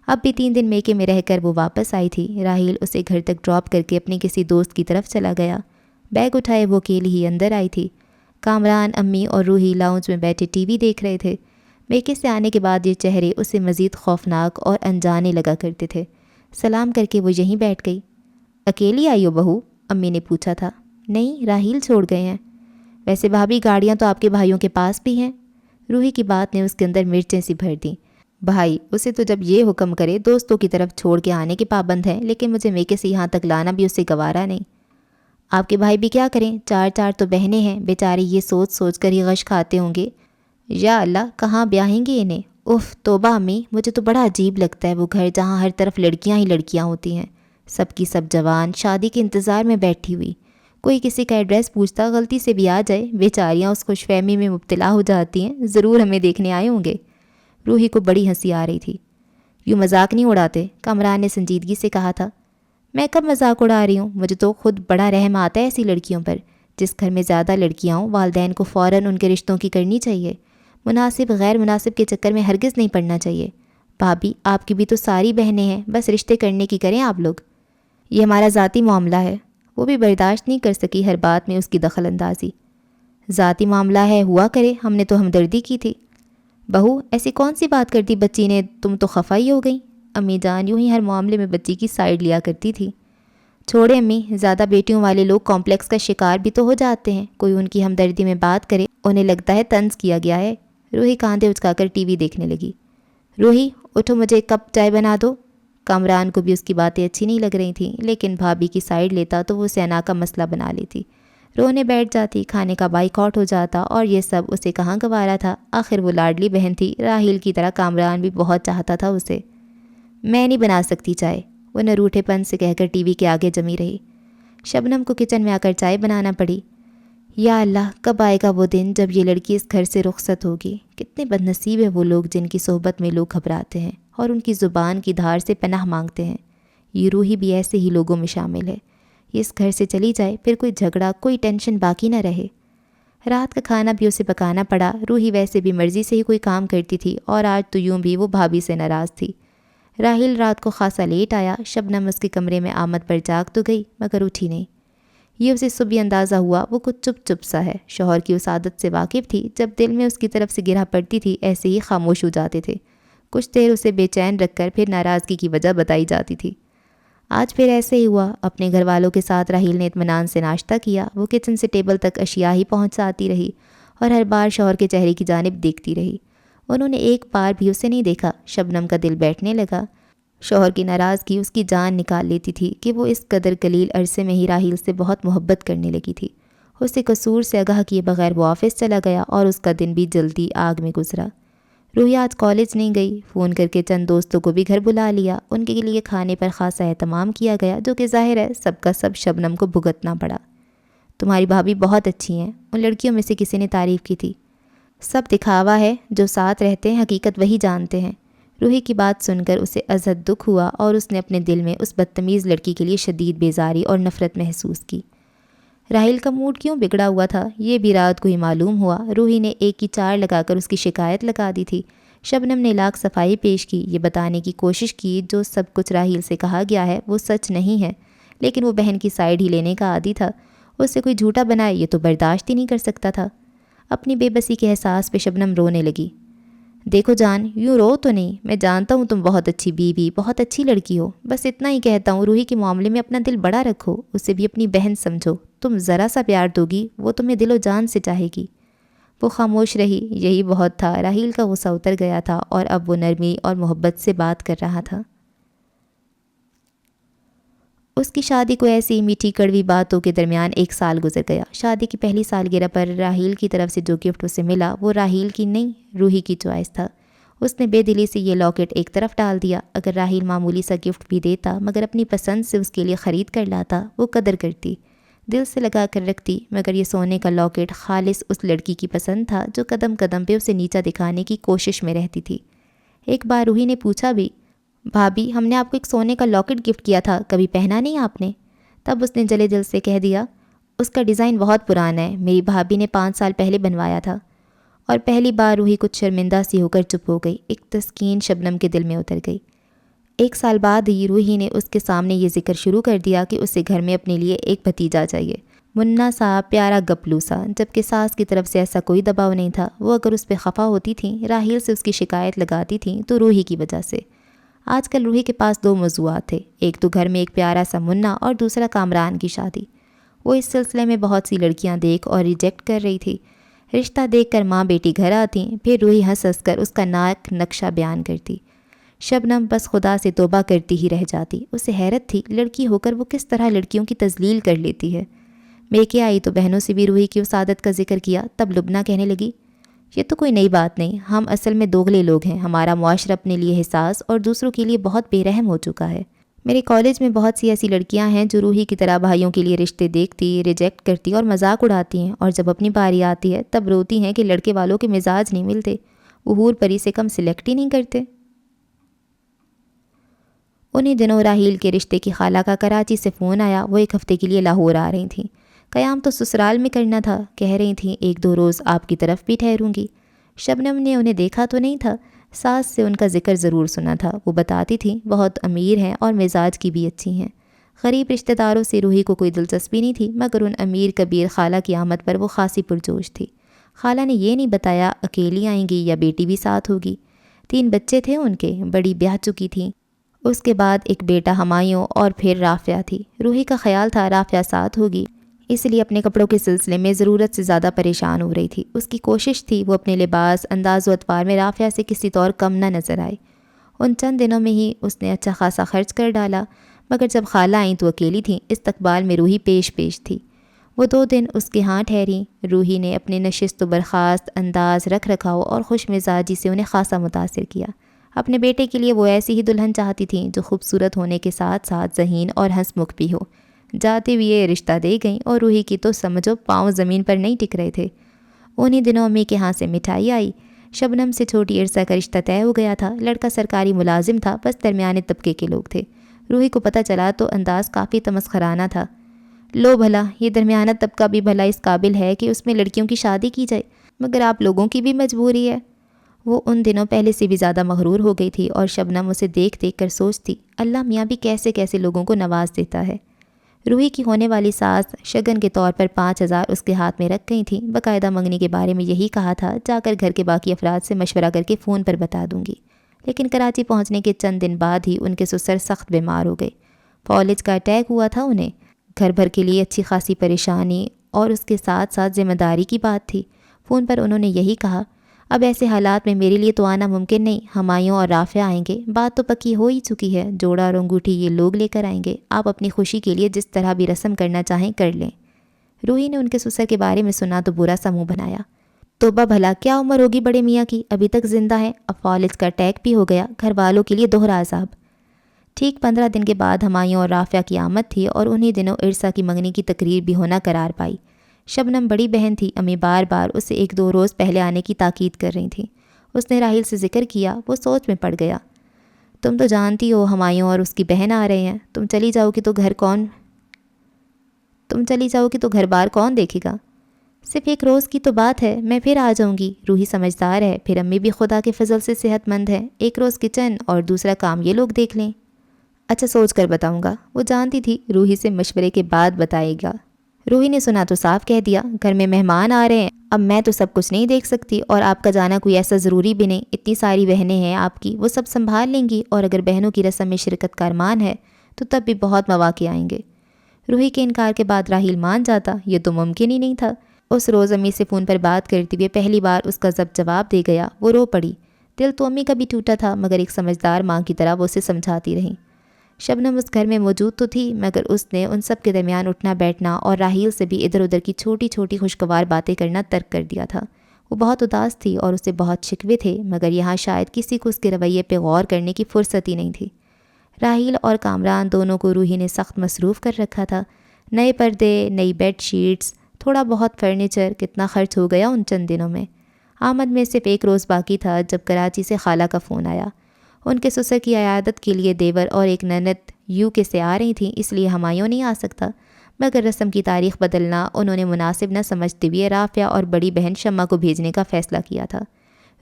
اب بھی 3 دن میکے میں رہ کر وہ واپس آئی تھی۔ راحیل اسے گھر تک ڈراپ کر کے اپنے کسی دوست کی طرف چلا گیا۔ بیگ اٹھائے وہ اکیلی ہی اندر آئی تھی۔ کامران، امی اور روحی لاؤنج میں بیٹھے ٹی وی دیکھ رہے تھے۔ میکے سے آنے کے بعد یہ چہرے اسے مزید خوفناک اور انجانے لگا کرتے تھے۔ سلام کر کے وہ یہیں بیٹھ گئی۔ اکیلی آئی ہو بہو؟ امی نے پوچھا تھا۔ نہیں، راحیل چھوڑ گئے ہیں۔ ویسے بھابھی گاڑیاں تو آپ کے بھائیوں کے پاس بھی ہیں۔ روحی کی بات نے اس کے اندر مرچیں سی بھر دیں۔ بھائی اسے تو جب یہ حکم کرے دوستوں کی طرف چھوڑ کے آنے کے پابند ہیں، لیکن مجھے میکے سے یہاں تک لانا بھی اسے گوارا نہیں۔ آپ کے بھائی بھی کیا کریں، 4 تو بہنیں ہیں، بیچارے یہ سوچ سوچ کر ہی غش کھاتے ہوں گے۔ یا اللہ، کہاں بیاہیں گے انہیں؟ اف توبہ امی، مجھے تو بڑا عجیب لگتا ہے وہ گھر جہاں ہر طرف لڑکیاں ہی لڑکیاں ہوتی ہیں، سب کی سب جوان، شادی کے انتظار میں بیٹھی ہوئی۔ کوئی کسی کا ایڈریس پوچھتا غلطی سے بھی آ جائے، بیچاریاں اس خوش فہمی میں مبتلا ہو جاتی ہیں، ضرور ہمیں دیکھنے آئے ہوں گے۔ روحی کو بڑی ہنسی آ رہی تھی۔ یوں مذاق نہیں اڑاتے، کامران نے سنجیدگی سے کہا تھا۔ میں کب مذاق اڑا رہی ہوں؟ مجھے تو خود بڑا رحم آتا ہے ایسی لڑکیوں پر۔ جس گھر میں زیادہ لڑکیاں ہوں، والدین کو فوراً ان کے رشتوں کی کرنی چاہیے۔ مناسب غیر مناسب کے چکر میں ہرگز نہیں پڑنا چاہیے۔ بھابھی آپ کی بھی تو ساری بہنیں ہیں، بس رشتے کرنے کی کریں آپ لوگ۔ یہ ہمارا ذاتی معاملہ ہے۔ وہ بھی برداشت نہیں کر سکی ہر بات میں اس کی دخل اندازی۔ ذاتی معاملہ ہے، ہوا کرے، ہم نے تو ہمدردی کی تھی۔ بہو ایسی کون سی بات کرتی بچی نے، تم تو خفا ہی ہو گئی۔ امی جان یوں ہی ہر معاملے میں بچی کی سائیڈ لیا کرتی تھی۔ چھوڑے امی، زیادہ بیٹیوں والے لوگ کمپلیکس کا شکار بھی تو ہو جاتے ہیں، کوئی ان کی ہمدردی میں بات کرے انہیں لگتا ہے طنز کیا گیا ہے۔ روحی کاندھے اچکا کر ٹی وی دیکھنے لگی۔ روحی اٹھو، مجھے ایک کپ چائے بنا دو۔ کامران کو بھی اس کی باتیں اچھی نہیں لگ رہی تھیں، لیکن بھابھی کی سائیڈ لیتا تو وہ سینا کا مسئلہ بنا لیتی، رونے بیٹھ جاتی، کھانے کا بائیکاٹ ہو جاتا، اور یہ سب اسے کہاں گوارا تھا۔ آخر وہ لاڈلی بہن تھی، راحیل کی طرح کامران بھی بہت چاہتا تھا اسے۔ میں نہیں بنا سکتی چائے، وہ نروٹھے پن سے کہہ کر ٹی وی کے آگے جمی رہی۔ شبنم کو کچن میں آ کر چائے بنانا پڑی۔ یا اللہ، کب آئے گا وہ دن جب یہ لڑکی اس گھر سے رخصت ہوگی؟ کتنے بد نصیب ہیں وہ لوگ جن کی صحبت میں لوگ گھبراتے ہیں اور ان کی زبان کی دھار سے پناہ مانگتے ہیں۔ یہ روحی بھی ایسے ہی لوگوں میں شامل ہے۔ یہ اس گھر سے چلی جائے، پھر کوئی جھگڑا، کوئی ٹینشن باقی نہ رہے۔ رات کا کھانا بھی اسے پکانا پڑا۔ روحی ویسے بھی مرضی سے ہی کوئی کام کرتی تھی، اور آج تو یوں بھی وہ بھابھی سے ناراض تھی۔ راحیل رات کو خاصا لیٹ آیا۔ شبنم اس کے کمرے میں آمد پر جاگ تو گئی، مگر اٹھی نہیں۔ یہ اسے صبح اندازہ ہوا وہ کچھ چپ چپ سا ہے۔ شوہر کی اس عادت سے واقف تھی، جب دل میں اس کی طرف سے گرہ پڑتی تھی ایسے ہی خاموش ہو جاتے تھے۔ کچھ دیر اسے بے چین رکھ کر پھر ناراضگی کی وجہ بتائی جاتی تھی۔ آج پھر ایسے ہی ہوا۔ اپنے گھر والوں کے ساتھ راحیل نے اطمینان سے ناشتہ کیا۔ وہ کچن سے ٹیبل تک اشیاء ہی پہنچاتی رہی اور ہر بار شوہر کے چہرے کی جانب دیکھتی رہی۔ انہوں نے ایک بار بھی اسے نہیں دیکھا۔ شبنم کا دل بیٹھنے لگا۔ شوہر کی ناراضگی اس کی جان نکال لیتی تھی کہ وہ اس قدر قلیل عرصے میں ہی راحیل سے بہت محبت کرنے لگی تھی۔ اسے قصور سے آگاہ کیے بغیر وہ آفس چلا گیا اور اس کا دن بھی جلدی آگ میں گزرا۔ روحی آج کالج نہیں گئی۔ فون کر کے چند دوستوں کو بھی گھر بلا لیا۔ ان کے لیے کھانے پر خاصا اہتمام کیا گیا، جو کہ ظاہر ہے سب کا سب شبنم کو بھگتنا پڑا۔ تمہاری بھابھی بہت اچھی ہیں، ان لڑکیوں میں سے کسی نے تعریف کی تھی۔ سب دکھاوا ہے، جو ساتھ رہتے ہیں حقیقت وہی جانتے ہیں۔ روحی کی بات سن کر اسے ازحد دکھ ہوا اور اس نے اپنے دل میں اس بدتمیز لڑکی کے لیے شدید بیزاری اور نفرت محسوس کی۔ راحیل کا موڈ کیوں بگڑا ہوا تھا یہ بھی رات کو ہی معلوم ہوا۔ روحی نے ایک کی چار لگا کر اس کی شکایت لگا دی تھی۔ شبنم نے لاکھ صفائی پیش کی، یہ بتانے کی کوشش کی جو سب کچھ راحیل سے کہا گیا ہے وہ سچ نہیں ہے، لیکن وہ بہن کی سائیڈ ہی لینے کا عادی تھا۔ اس سے کوئی جھوٹا بنائے یہ تو برداشت ہی نہیں کر سکتا تھا۔ اپنی بے بسی کے احساس پہ شبنم رونے لگی۔ دیکھو جان، یوں رو تو نہیں، میں جانتا ہوں تم بہت اچھی بیوی، بہت اچھی لڑکی ہو، بس اتنا ہی کہتا ہوں روحی کے معاملے میں اپنا دل بڑا رکھو، اسے بھی اپنی بہن سمجھو، تم ذرا سا پیار دو گی وہ تمہیں دل و جان سے چاہے گی۔ وہ خاموش رہی، یہی بہت تھا۔ راحیل کا غصہ اتر گیا تھا اور اب وہ نرمی اور محبت سے بات کر رہا تھا۔ اس کی شادی کو ایسی میٹھی کڑوی باتوں کے درمیان 1 سال گزر گیا۔ شادی کی پہلی سالگرہ پر راحیل کی طرف سے جو گفٹ اسے ملا وہ راحیل کی نہیں، روحی کی چوائس تھا۔ اس نے بے دلی سے یہ لاکٹ ایک طرف ڈال دیا۔ اگر راحیل معمولی سا گفٹ بھی دیتا مگر اپنی پسند سے اس کے لیے خرید کر لاتا وہ قدر کرتی، دل سے لگا کر رکھتی، مگر یہ سونے کا لاکٹ خالص اس لڑکی کی پسند تھا جو قدم قدم پہ اسے نیچا دکھانے کی کوشش میں رہتی تھی۔ ایک بار روحی نے پوچھا بھی، بھابھی ہم نے آپ کو ایک سونے کا لاکٹ گفٹ کیا تھا، کبھی پہنا نہیں آپ نے؟ تب اس نے جلے دل سے کہہ دیا، اس کا ڈیزائن بہت پرانا ہے، میری بھابھی نے 5 سال پہلے بنوایا تھا۔ اور پہلی بار روحی کچھ شرمندہ سی ہو کر چپ ہو گئی۔ ایک تسکین شبنم کے دل میں اتر گئی۔ 1 سال بعد ہی روحی نے اس کے سامنے یہ ذکر شروع کر دیا کہ اسے گھر میں اپنے لیے ایک بھتیجا چاہیے، منا سا، پیارا گپلو سا، جبکہ ساس کی طرف سے ایسا کوئی دباؤ نہیں تھا۔ وہ اگر اس پہ خفا ہوتی تھیں، راحیل سے اس کی شکایت لگاتی تھیں تو روحی کی وجہ سے۔ آج کل روحی کے پاس 2 موضوعات تھے، ایک تو گھر میں ایک پیارا سا منا اور دوسرا کامران کی شادی۔ وہ اس سلسلے میں بہت سی لڑکیاں دیکھ اور ریجیکٹ کر رہی تھی۔ رشتہ دیکھ کر ماں بیٹی گھر آتی، پھر روحی ہنس ہنس کر اس کا ناک نقشہ بیان کرتی۔ شبنم بس خدا سے توبہ کرتی ہی رہ جاتی۔ اسے حیرت تھی لڑکی ہو کر وہ کس طرح لڑکیوں کی تذلیل کر لیتی ہے۔ میکے آئی تو بہنوں سے بھی روحی کی اس عادت کا ذکر کیا۔ تب لبنہ کہنے لگی، یہ تو کوئی نئی بات نہیں، ہم اصل میں دوغلے لوگ ہیں، ہمارا معاشرہ اپنے لیے حساس اور دوسروں کے لیے بہت بے رحم ہو چکا ہے۔ میرے کالج میں بہت سی ایسی لڑکیاں ہیں جو روحی کی طرح بھائیوں کے لیے رشتے دیکھتی، ریجیکٹ کرتی اور مذاق اڑاتی ہیں، اور جب اپنی باری آتی ہے تب روتی ہیں کہ لڑکے والوں کے مزاج نہیں ملتے، وہ حور پری سے کم سلیکٹ ہی نہیں کرتے۔ انہی دنوں راحیل کے رشتے کی خالہ کا کراچی سے فون آیا۔ وہ 1 ہفتے کے لیے لاہور آ رہی تھیں۔ قیام تو سسرال میں کرنا تھا، کہہ رہی تھیں 1-2 روز آپ کی طرف بھی ٹھہروں گی۔ شبنم نے انہیں دیکھا تو نہیں تھا، ساس سے ان کا ذکر ضرور سنا تھا۔ وہ بتاتی تھیں بہت امیر ہیں اور مزاج کی بھی اچھی ہیں۔ غریب رشتہ داروں سے روحی کو کوئی دلچسپی نہیں تھی، مگر ان امیر کبیر خالہ کی آمد پر وہ خاصی پرجوش تھی۔ خالہ نے یہ نہیں بتایا اکیلی آئیں گی یا بیٹی بھی ساتھ ہوگی۔ 3 بچے تھے ان کے، بڑی بیاہ چکی تھیں، اس کے بعد ایک بیٹا ہمایوں اور پھر رافعہ تھی۔ روحی کا خیال تھا رافعہ ساتھ ہوگی، اس لیے اپنے کپڑوں کے سلسلے میں ضرورت سے زیادہ پریشان ہو رہی تھی۔ اس کی کوشش تھی وہ اپنے لباس، انداز و اطوار میں رافعہ سے کسی طور کم نہ نظر آئے۔ ان چند دنوں میں ہی اس نے اچھا خاصا خرچ کر ڈالا، مگر جب خالہ آئیں تو اکیلی تھیں۔ استقبال میں روحی پیش تھی۔ وہ 2 دن اس کے ہاں ٹھہریں۔ روحی نے اپنے نشست و برخاست انداز، رکھ رکھاؤ اور خوش مزاجی سے انہیں خاصا متاثر کیا۔ اپنے بیٹے کے لیے وہ ایسی ہی دلہن چاہتی تھیں جو خوبصورت ہونے کے ساتھ ساتھ ذہین اور ہنس مکھ بھی ہو۔ جاتے ہوئے رشتہ دے گئیں اور روحی کی تو سمجھو پاؤں زمین پر نہیں ٹک رہے تھے۔ انہی دنوں امی کے ہاں سے مٹھائی آئی۔ شبنم سے چھوٹی عرصہ کا رشتہ طے ہو گیا تھا۔ لڑکا سرکاری ملازم تھا، بس درمیانے طبقے کے لوگ تھے۔ روحی کو پتہ چلا تو انداز کافی تمسخرانہ تھا۔ لو بھلا، یہ درمیانہ طبقہ بھی بھلا اس قابل ہے کہ اس میں لڑکیوں کی شادی کی جائے، مگر آپ لوگوں کی بھی مجبوری ہے۔ وہ ان دنوں پہلے سے بھی زیادہ مغرور ہو گئی تھی اور شبنم اسے دیکھ دیکھ کر سوچتی، اللہ میاں بھی کیسے کیسے لوگوں کو نواز دیتا ہے۔ روحی کی ہونے والی ساس شگن کے طور پر 5000 اس کے ہاتھ میں رکھ گئی تھیں۔ باقاعدہ منگنی کے بارے میں یہی کہا تھا، جا کر گھر کے باقی افراد سے مشورہ کر کے فون پر بتا دوں گی۔ لیکن کراچی پہنچنے کے چند دن بعد ہی ان کے سسر سخت بیمار ہو گئے۔ فالج کا اٹیک ہوا تھا انہیں۔ گھر بھر کے لیے اچھی خاصی پریشانی اور اس کے ساتھ ساتھ ذمہ داری کی بات تھی۔ فون پر انہوں نے یہی کہا، اب ایسے حالات میں میرے لیے تو آنا ممکن نہیں، ہمایوں اور رافعہ آئیں گے، بات تو پکی ہو ہی چکی ہے، جوڑا اور انگوٹھی یہ لوگ لے کر آئیں گے، آپ اپنی خوشی کے لیے جس طرح بھی رسم کرنا چاہیں کر لیں۔ روحی نے ان کے سسر کے بارے میں سنا تو برا سا منہ بنایا۔ توبہ بھلا، کیا عمر ہوگی بڑے میاں کی، ابھی تک زندہ ہیں، اب فالج کا اٹیک بھی ہو گیا، گھر والوں کے لیے دوہرا عذاب۔ ٹھیک 15 دن کے بعد ہمایوں اور رافعہ کی آمد تھی اور انہی دنوں ارسا کی منگنی کی تقریر بھی ہونا قرار پائی۔ شبنم بڑی بہن تھی، امی بار بار اسے 1-2 روز پہلے آنے کی تاکید کر رہی تھیں۔ اس نے راحیل سے ذکر کیا، وہ سوچ میں پڑ گیا۔ تم تو جانتی ہو ہمایوں اور اس کی بہن آ رہے ہیں، تم چلی جاؤ گی تو گھر بار کون دیکھے گا؟ صرف 1 روز کی تو بات ہے، میں پھر آ جاؤں گی۔ روحی سمجھدار ہے، پھر امی بھی خدا کے فضل سے صحت مند ہے، 1 روز کچن اور دوسرا کام یہ لوگ دیکھ لیں۔ اچھا سوچ کر بتاؤں گا۔ وہ جانتی تھی روحی سے مشورے کے بعد بتائے گا۔ روحی نے سنا تو صاف کہہ دیا، گھر میں مہمان آ رہے ہیں، اب میں تو سب کچھ نہیں دیکھ سکتی، اور آپ کا جانا کوئی ایسا ضروری بھی نہیں، اتنی ساری بہنیں ہیں آپ کی، وہ سب سنبھال لیں گی، اور اگر بہنوں کی رسم میں شرکت کا ارمان ہے تو تب بھی بہت مواقع آئیں گے۔ روحی کے انکار کے بعد راحیل مان جاتا، یہ تو ممکن ہی نہیں تھا۔ اس روز امی سے فون پر بات کرتے ہوئے پہلی بار اس کا جواب دے گیا، وہ رو پڑی۔ دل تو امی کا بھی ٹوٹا تھا، مگر ایک سمجھدار ماں کی طرح وہ اسے سمجھاتی رہی۔ شبنم اس گھر میں موجود تو تھی، مگر اس نے ان سب کے درمیان اٹھنا بیٹھنا اور راحیل سے بھی ادھر ادھر کی چھوٹی چھوٹی خوشگوار باتیں کرنا ترک کر دیا تھا۔ وہ بہت اداس تھی اور اسے بہت شکوے تھے، مگر یہاں شاید کسی کو اس کے رویے پہ غور کرنے کی فرصت ہی نہیں تھی۔ راحیل اور کامران دونوں کو روحی نے سخت مصروف کر رکھا تھا۔ نئے پردے، نئی بیڈ شیٹس، تھوڑا بہت فرنیچر، کتنا خرچ ہو گیا ان چند دنوں میں۔ آمد میں صرف 1 روز باقی تھا جب کراچی سے خالہ کا فون آیا۔ ان کے سسر کی عیادت کے لیے دیور اور ایک نند UK سے آ رہی تھیں، اس لیے ہمایوں نہیں آ سکتا، مگر رسم کی تاریخ بدلنا انہوں نے مناسب نہ سمجھتے ہوئے رافعہ اور بڑی بہن شمع کو بھیجنے کا فیصلہ کیا تھا۔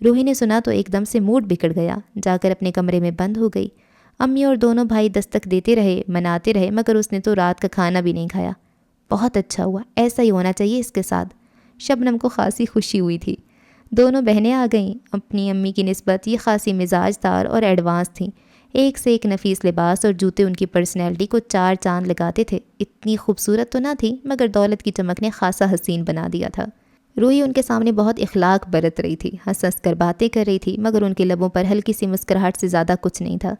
روحی نے سنا تو ایک دم سے موڈ بگڑ گیا، جا کر اپنے کمرے میں بند ہو گئی۔ امی اور دونوں بھائی دستک دیتے رہے، مناتے رہے، مگر اس نے تو رات کا کھانا بھی نہیں کھایا۔ بہت اچھا ہوا، ایسا ہی ہونا چاہیے اس کے ساتھ۔ شبنم کو خاصی خوشی ہوئی تھی۔ دونوں بہنیں آ گئیں، اپنی امی کی نسبت یہ خاصی مزاج دار اور ایڈوانس تھیں۔ ایک سے ایک نفیس لباس اور جوتے ان کی پرسنالٹی کو 4 چاند لگاتے تھے۔ اتنی خوبصورت تو نہ تھی، مگر دولت کی چمک نے خاصا حسین بنا دیا تھا۔ روحی ان کے سامنے بہت اخلاق برت رہی تھی، ہنس ہنس کر باتیں کر رہی تھی، مگر ان کے لبوں پر ہلکی سی مسکراہٹ سے زیادہ کچھ نہیں تھا۔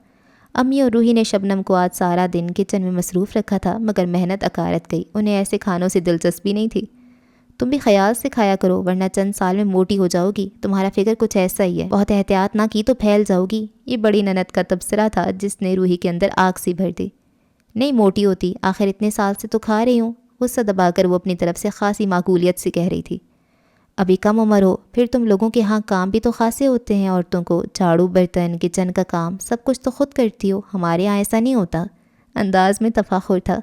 امی اور روحی نے شبنم کو آج سارا دن کچن میں مصروف رکھا تھا، مگر محنت اکارت گئی، انہیں ایسے کھانوں سے دلچسپی نہیں تھی۔ تم بھی خیال سے کھایا کرو، ورنہ چند سال میں موٹی ہو جاؤ گی، تمہارا فکر کچھ ایسا ہی ہے، بہت احتیاط نہ کی تو پھیل جاؤ گی۔ یہ بڑی نند کا تبصرہ تھا جس نے روحی کے اندر آگ سی بھر دی۔ نہیں موٹی ہوتی، آخر اتنے سال سے تو کھا رہی ہوں، غصہ دبا کر وہ اپنی طرف سے خاصی معقولیت سے کہہ رہی تھی۔ ابھی کم عمر ہو، پھر تم لوگوں کے ہاں کام بھی تو خاصے ہوتے ہیں عورتوں کو، جھاڑو برتن، کچن کا کام، سب کچھ تو خود کرتی ہو، ہمارے یہاں ایسا نہیں ہوتا۔ انداز میں تفاخر تھا۔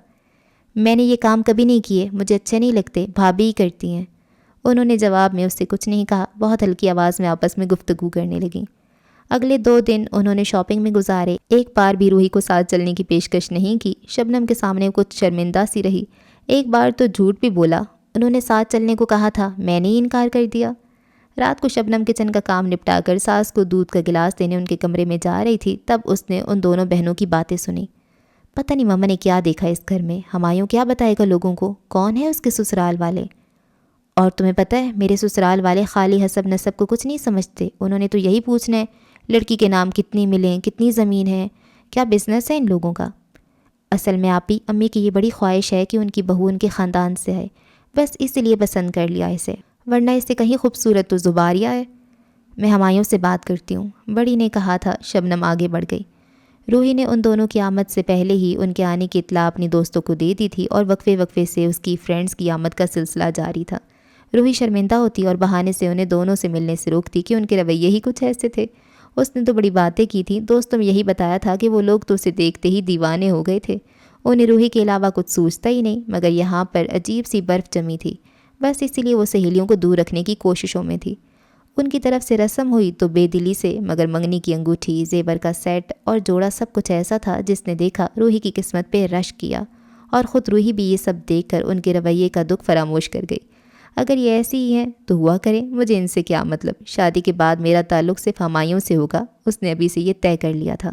میں نے یہ کام کبھی نہیں کیے، مجھے اچھے نہیں لگتے، بھابھی ہی کرتی ہیں۔ انہوں نے جواب میں اس سے کچھ نہیں کہا، بہت ہلکی آواز میں آپس میں گفتگو کرنے لگیں۔ اگلے 2 دن انہوں نے شاپنگ میں گزارے، ایک بار بھی روحی کو ساتھ چلنے کی پیشکش نہیں کی۔ شبنم کے سامنے کچھ شرمندہ سی رہی، ایک بار تو جھوٹ بھی بولا، انہوں نے ساتھ چلنے کو کہا تھا، میں نے ہی انکار کر دیا۔ رات کو شبنم کچن کا کام نپٹا کر ساس کو دودھ کا گلاس دینے ان کے کمرے میں جا رہی تھی، تب اس نے ان دونوں بہنوں کی باتیں سنی۔ پتہ نہیں ماما نے کیا دیکھا اس گھر میں، ہمایوں کیا بتائے گا لوگوں کو، کون ہے اس کے سسرال والے؟ اور تمہیں پتہ ہے میرے سسرال والے خالی حسب نسب کو کچھ نہیں سمجھتے، انہوں نے تو یہی پوچھنا ہے لڑکی کے نام کتنی ملیں، کتنی زمین ہے، کیا بزنس ہے ان لوگوں کا۔ اصل میں آپی امی کی یہ بڑی خواہش ہے کہ ان کی بہو ان کے خاندان سے ہے، بس اس لیے پسند کر لیا اسے، ورنہ اس سے کہیں خوبصورت تو زباریہ ہے۔ میں ہمایوں سے بات کرتی ہوں، بڑی نے کہا تھا۔ شبنم آگے بڑھ گئی۔ روحی نے ان دونوں کی آمد سے پہلے ہی ان کے آنے کی اطلاع اپنی دوستوں کو دے دی تھی، اور وقفے وقفے سے اس کی فرینڈز کی آمد کا سلسلہ جاری تھا۔ روحی شرمندہ ہوتی اور بہانے سے انہیں دونوں سے ملنے سے روکتی کہ ان کے رویے ہی کچھ ایسے تھے۔ اس نے تو بڑی باتیں کی تھیں، دوستوں میں یہی بتایا تھا کہ وہ لوگ تو اسے دیکھتے ہی دیوانے ہو گئے تھے، انہیں روحی کے علاوہ کچھ سوچتا ہی نہیں، مگر یہاں پر عجیب سی برف جمی تھی، بس اسی لیے وہ سہیلیوں کو دور رکھنے کی کوششوں میں تھی۔ ان کی طرف سے رسم ہوئی تو بے دلی سے، مگر منگنی کی انگوٹھی، زیور کا سیٹ اور جوڑا سب کچھ ایسا تھا جس نے دیکھا روحی کی قسمت پہ رشک کیا، اور خود روحی بھی یہ سب دیکھ کر ان کے رویے کا دکھ فراموش کر گئی۔ اگر یہ ایسی ہی ہیں تو ہوا کریں، مجھے ان سے کیا مطلب، شادی کے بعد میرا تعلق صرف ہمایوں سے ہوگا، اس نے ابھی سے یہ طے کر لیا تھا۔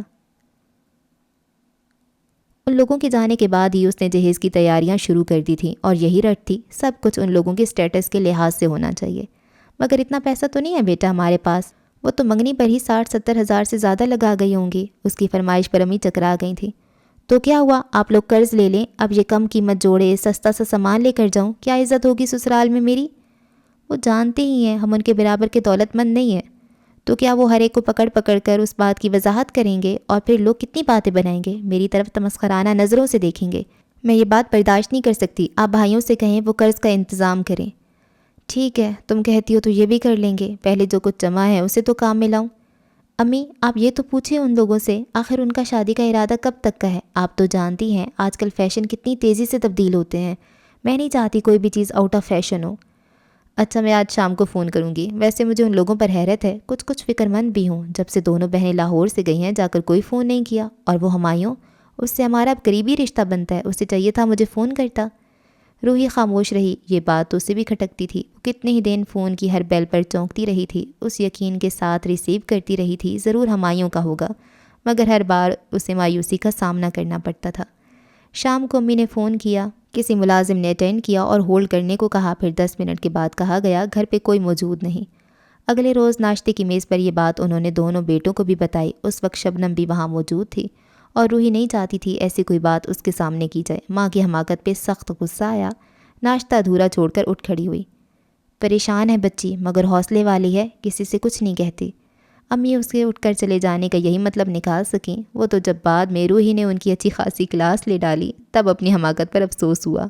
ان لوگوں کے جانے کے بعد ہی اس نے جہیز کی تیاریاں شروع کر دی تھیں، اور یہی رٹ تھی، سب کچھ ان لوگوں کے سٹیٹس کے لحاظ سے ہونا چاہیے۔ مگر اتنا پیسہ تو نہیں ہے بیٹا ہمارے پاس، وہ تو منگنی پر ہی 60-70 ہزار سے زیادہ لگا گئی ہوں گی، اس کی فرمائش پر امی چکرا گئی تھیں۔ تو کیا ہوا، آپ لوگ قرض لے لیں، اب یہ کم قیمت جوڑے سستا سا سامان لے کر جاؤں، کیا عزت ہوگی سسرال میں میری؟ وہ جانتے ہی ہیں ہم ان کے برابر کے دولت مند نہیں ہیں، تو کیا وہ ہر ایک کو پکڑ پکڑ کر اس بات کی وضاحت کریں گے اور پھر لوگ کتنی باتیں بنائیں گے، میری طرف تمسخرانہ نظروں سے دیکھیں گے۔ میں یہ بات برداشت نہیں کر سکتی، آپ بھائیوں سے کہیں وہ قرض کا انتظام کریں۔ ٹھیک ہے، تم کہتی ہو تو یہ بھی کر لیں گے، پہلے جو کچھ جمع ہے اسے تو کام میں لاؤں۔ امی آپ یہ تو پوچھیں ان لوگوں سے، آخر ان کا شادی کا ارادہ کب تک کا ہے؟ آپ تو جانتی ہیں آج کل فیشن کتنی تیزی سے تبدیل ہوتے ہیں، میں نہیں چاہتی کوئی بھی چیز آؤٹ آف فیشن ہو۔ اچھا میں آج شام کو فون کروں گی، ویسے مجھے ان لوگوں پر حیرت ہے، کچھ فکر مند بھی ہوں، جب سے دونوں بہنیں لاہور سے گئی ہیں جا کر کوئی فون نہیں کیا، اور وہ ہمایوں، اس سے ہمارا اب قریبی رشتہ بنتا ہے، اسے چاہیے تھا مجھے فون کرتا۔ روحی خاموش رہی، یہ بات تو اسے بھی کھٹکتی تھی، وہ کتنے ہی دن فون کی ہر بیل پر چونکتی رہی تھی، اس یقین کے ساتھ ریسیو کرتی رہی تھی ضرور ہمایوں کا ہوگا، مگر ہر بار اسے مایوسی کا سامنا کرنا پڑتا تھا۔ شام کو امی نے فون کیا، کسی ملازم نے اٹینڈ کیا اور ہولڈ کرنے کو کہا، پھر 10 منٹ کے بعد کہا گیا گھر پہ کوئی موجود نہیں۔ اگلے روز ناشتے کی میز پر یہ بات انہوں نے دونوں بیٹوں کو بھی بتائی، اس وقت شبنم بھی وہاں موجود تھی، اور روحی نہیں چاہتی تھی ایسی کوئی بات اس کے سامنے کی جائے۔ ماں کی حماقت پہ سخت غصہ آیا، ناشتہ ادھورا چھوڑ کر اٹھ کھڑی ہوئی۔ پریشان ہے بچی مگر حوصلے والی ہے، کسی سے کچھ نہیں کہتی۔ امی اس کے اٹھ کر چلے جانے کا یہی مطلب نکال سکیں، وہ تو جب بعد میں روحی نے ان کی اچھی خاصی کلاس لے ڈالی تب اپنی حماقت پر افسوس ہوا۔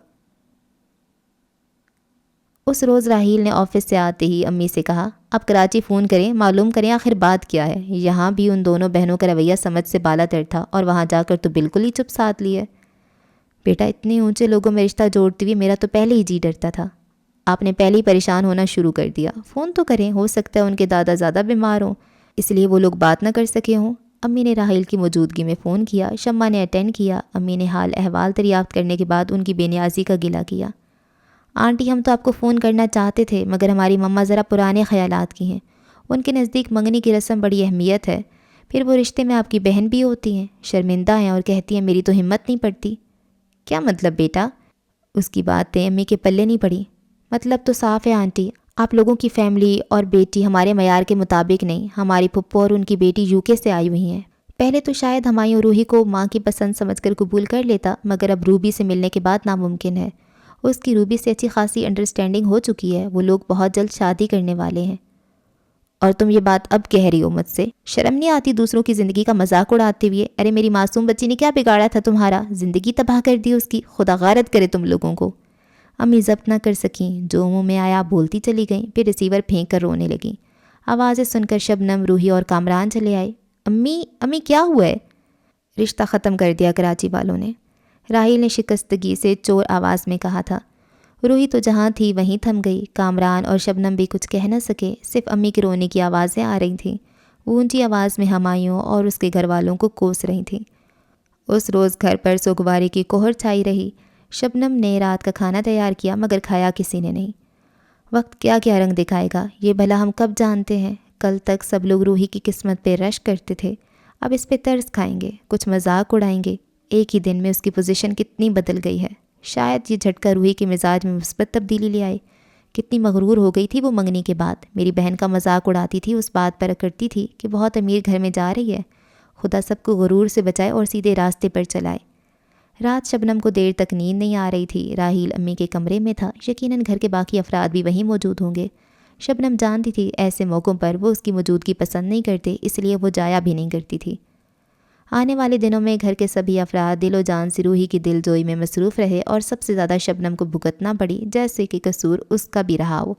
اس روز راحیل نے آفس سے آتے ہی امی سے کہا، اب کراچی فون کریں، معلوم کریں آخر بات کیا ہے۔ یہاں بھی ان دونوں بہنوں کا رویہ سمجھ سے بالا تر تھا، اور وہاں جا کر تو بالکل ہی چپ سادھ لی ہے۔ بیٹا اتنے اونچے لوگوں میں رشتہ جوڑتے ہوئے میرا تو پہلے ہی جی ڈرتا تھا، آپ نے پہلے ہی پریشان ہونا شروع کر دیا۔ فون تو کریں، ہو سکتا ہے ان کے دادا زیادہ بیمار ہوں اس لیے وہ لوگ بات نہ کر سکے ہوں۔ امی نے راحیل کی موجودگی میں فون کیا، شمع نے اٹینڈ کیا۔ امی نے حال احوال دریافت کرنے کے بعد ان کی بے نیازی کا گلہ کیا۔ آنٹی ہم تو آپ کو فون کرنا چاہتے تھے مگر ہماری مما ذرا پرانے خیالات کی ہیں، ان کے نزدیک منگنی کی رسم بڑی اہمیت ہے، پھر وہ رشتے میں آپ کی بہن بھی ہوتی ہیں، شرمندہ ہیں اور کہتی ہیں میری تو ہمت نہیں پڑتی۔ کیا مطلب بیٹا؟ اس کی باتیں امی کے پلے نہیں پڑی۔ مطلب تو صاف ہے آنٹی، آپ لوگوں کی فیملی اور بیٹی ہمارے معیار کے مطابق نہیں، ہماری پھپھو اور ان کی بیٹی UK سے آئی ہوئی ہیں۔ پہلے تو شاید ہمایوں روحی کو ماں کی پسند سمجھ کر قبول کر لیتا، مگر اب روبی سے ملنے کے بعد ناممکن ہے۔ اس کی روبی سے اچھی خاصی انڈرسٹینڈنگ ہو چکی ہے، وہ لوگ بہت جلد شادی کرنے والے ہیں۔ اور تم یہ بات اب کہہ رہی ہو مجھ سے؟ شرم نہیں آتی دوسروں کی زندگی کا مذاق اڑاتے ہوئے؟ ارے میری معصوم بچی نے کیا بگاڑا تھا تمہارا، زندگی تباہ کر دی اس کی، خدا غارت کرے تم لوگوں کو۔ امی ضبط نہ کر سکیں، جو منہ میں آیا بولتی چلی گئیں، پھر ریسیور پھینک کر رونے لگیں۔ آوازیں سن کر شبنم، روحی اور کامران چلے آئے۔ امی کیا ہوا ہے؟ رشتہ ختم کر دیا کراچی والوں نے، راحیل نے شکستگی سے چور آواز میں کہا تھا۔ روحی تو جہاں تھی وہیں تھم گئی، کامران اور شبنم بھی کچھ کہہ نہ سکے، صرف امی کے رونے کی آوازیں آ رہی تھیں، وہ اونچی آواز میں ہمایوں اور اس کے گھر والوں کو کوس رہی تھیں۔ اس روز گھر پر سوگواری کی کوہر چھائی رہی۔ شبنم نے رات کا کھانا تیار کیا مگر کھایا کسی نے نہیں۔ وقت کیا کیا رنگ دکھائے گا یہ بھلا ہم کب جانتے ہیں؟ کل تک سب لوگ روحی کی قسمت پہ رشک کرتے تھے، اب اس پہ ترس کھائیں گے، کچھ مذاق اڑائیں گے۔ ایک ہی دن میں اس کی پوزیشن کتنی بدل گئی ہے، شاید یہ جھٹکا روحی کے مزاج میں مثبت تبدیلی لے آئے۔ کتنی مغرور ہو گئی تھی وہ منگنی کے بعد، میری بہن کا مذاق اڑاتی تھی، اس بات پر کرتی تھی کہ بہت امیر گھر میں جا رہی ہے، خدا سب کو غرور سے بچائے اور سیدھے راستے پر چلائے۔ رات شبنم کو دیر تک نیند نہیں آ رہی تھی، راحیل امی کے کمرے میں تھا، یقیناً گھر کے باقی افراد بھی وہیں موجود ہوں گے۔ شبنم جانتی تھی ایسے موقعوں پر وہ اس کی موجودگی پسند نہیں کرتے، اس لیے وہ جایا بھی نہیں کرتی تھی۔ آنے والے دنوں میں گھر کے سبھی افراد دل و جان سے روحی کی دل جوئی میں مصروف رہے، اور سب سے زیادہ شبنم کو بھگتنا پڑی، جیسے کہ قصور اس کا بھی رہا ہو۔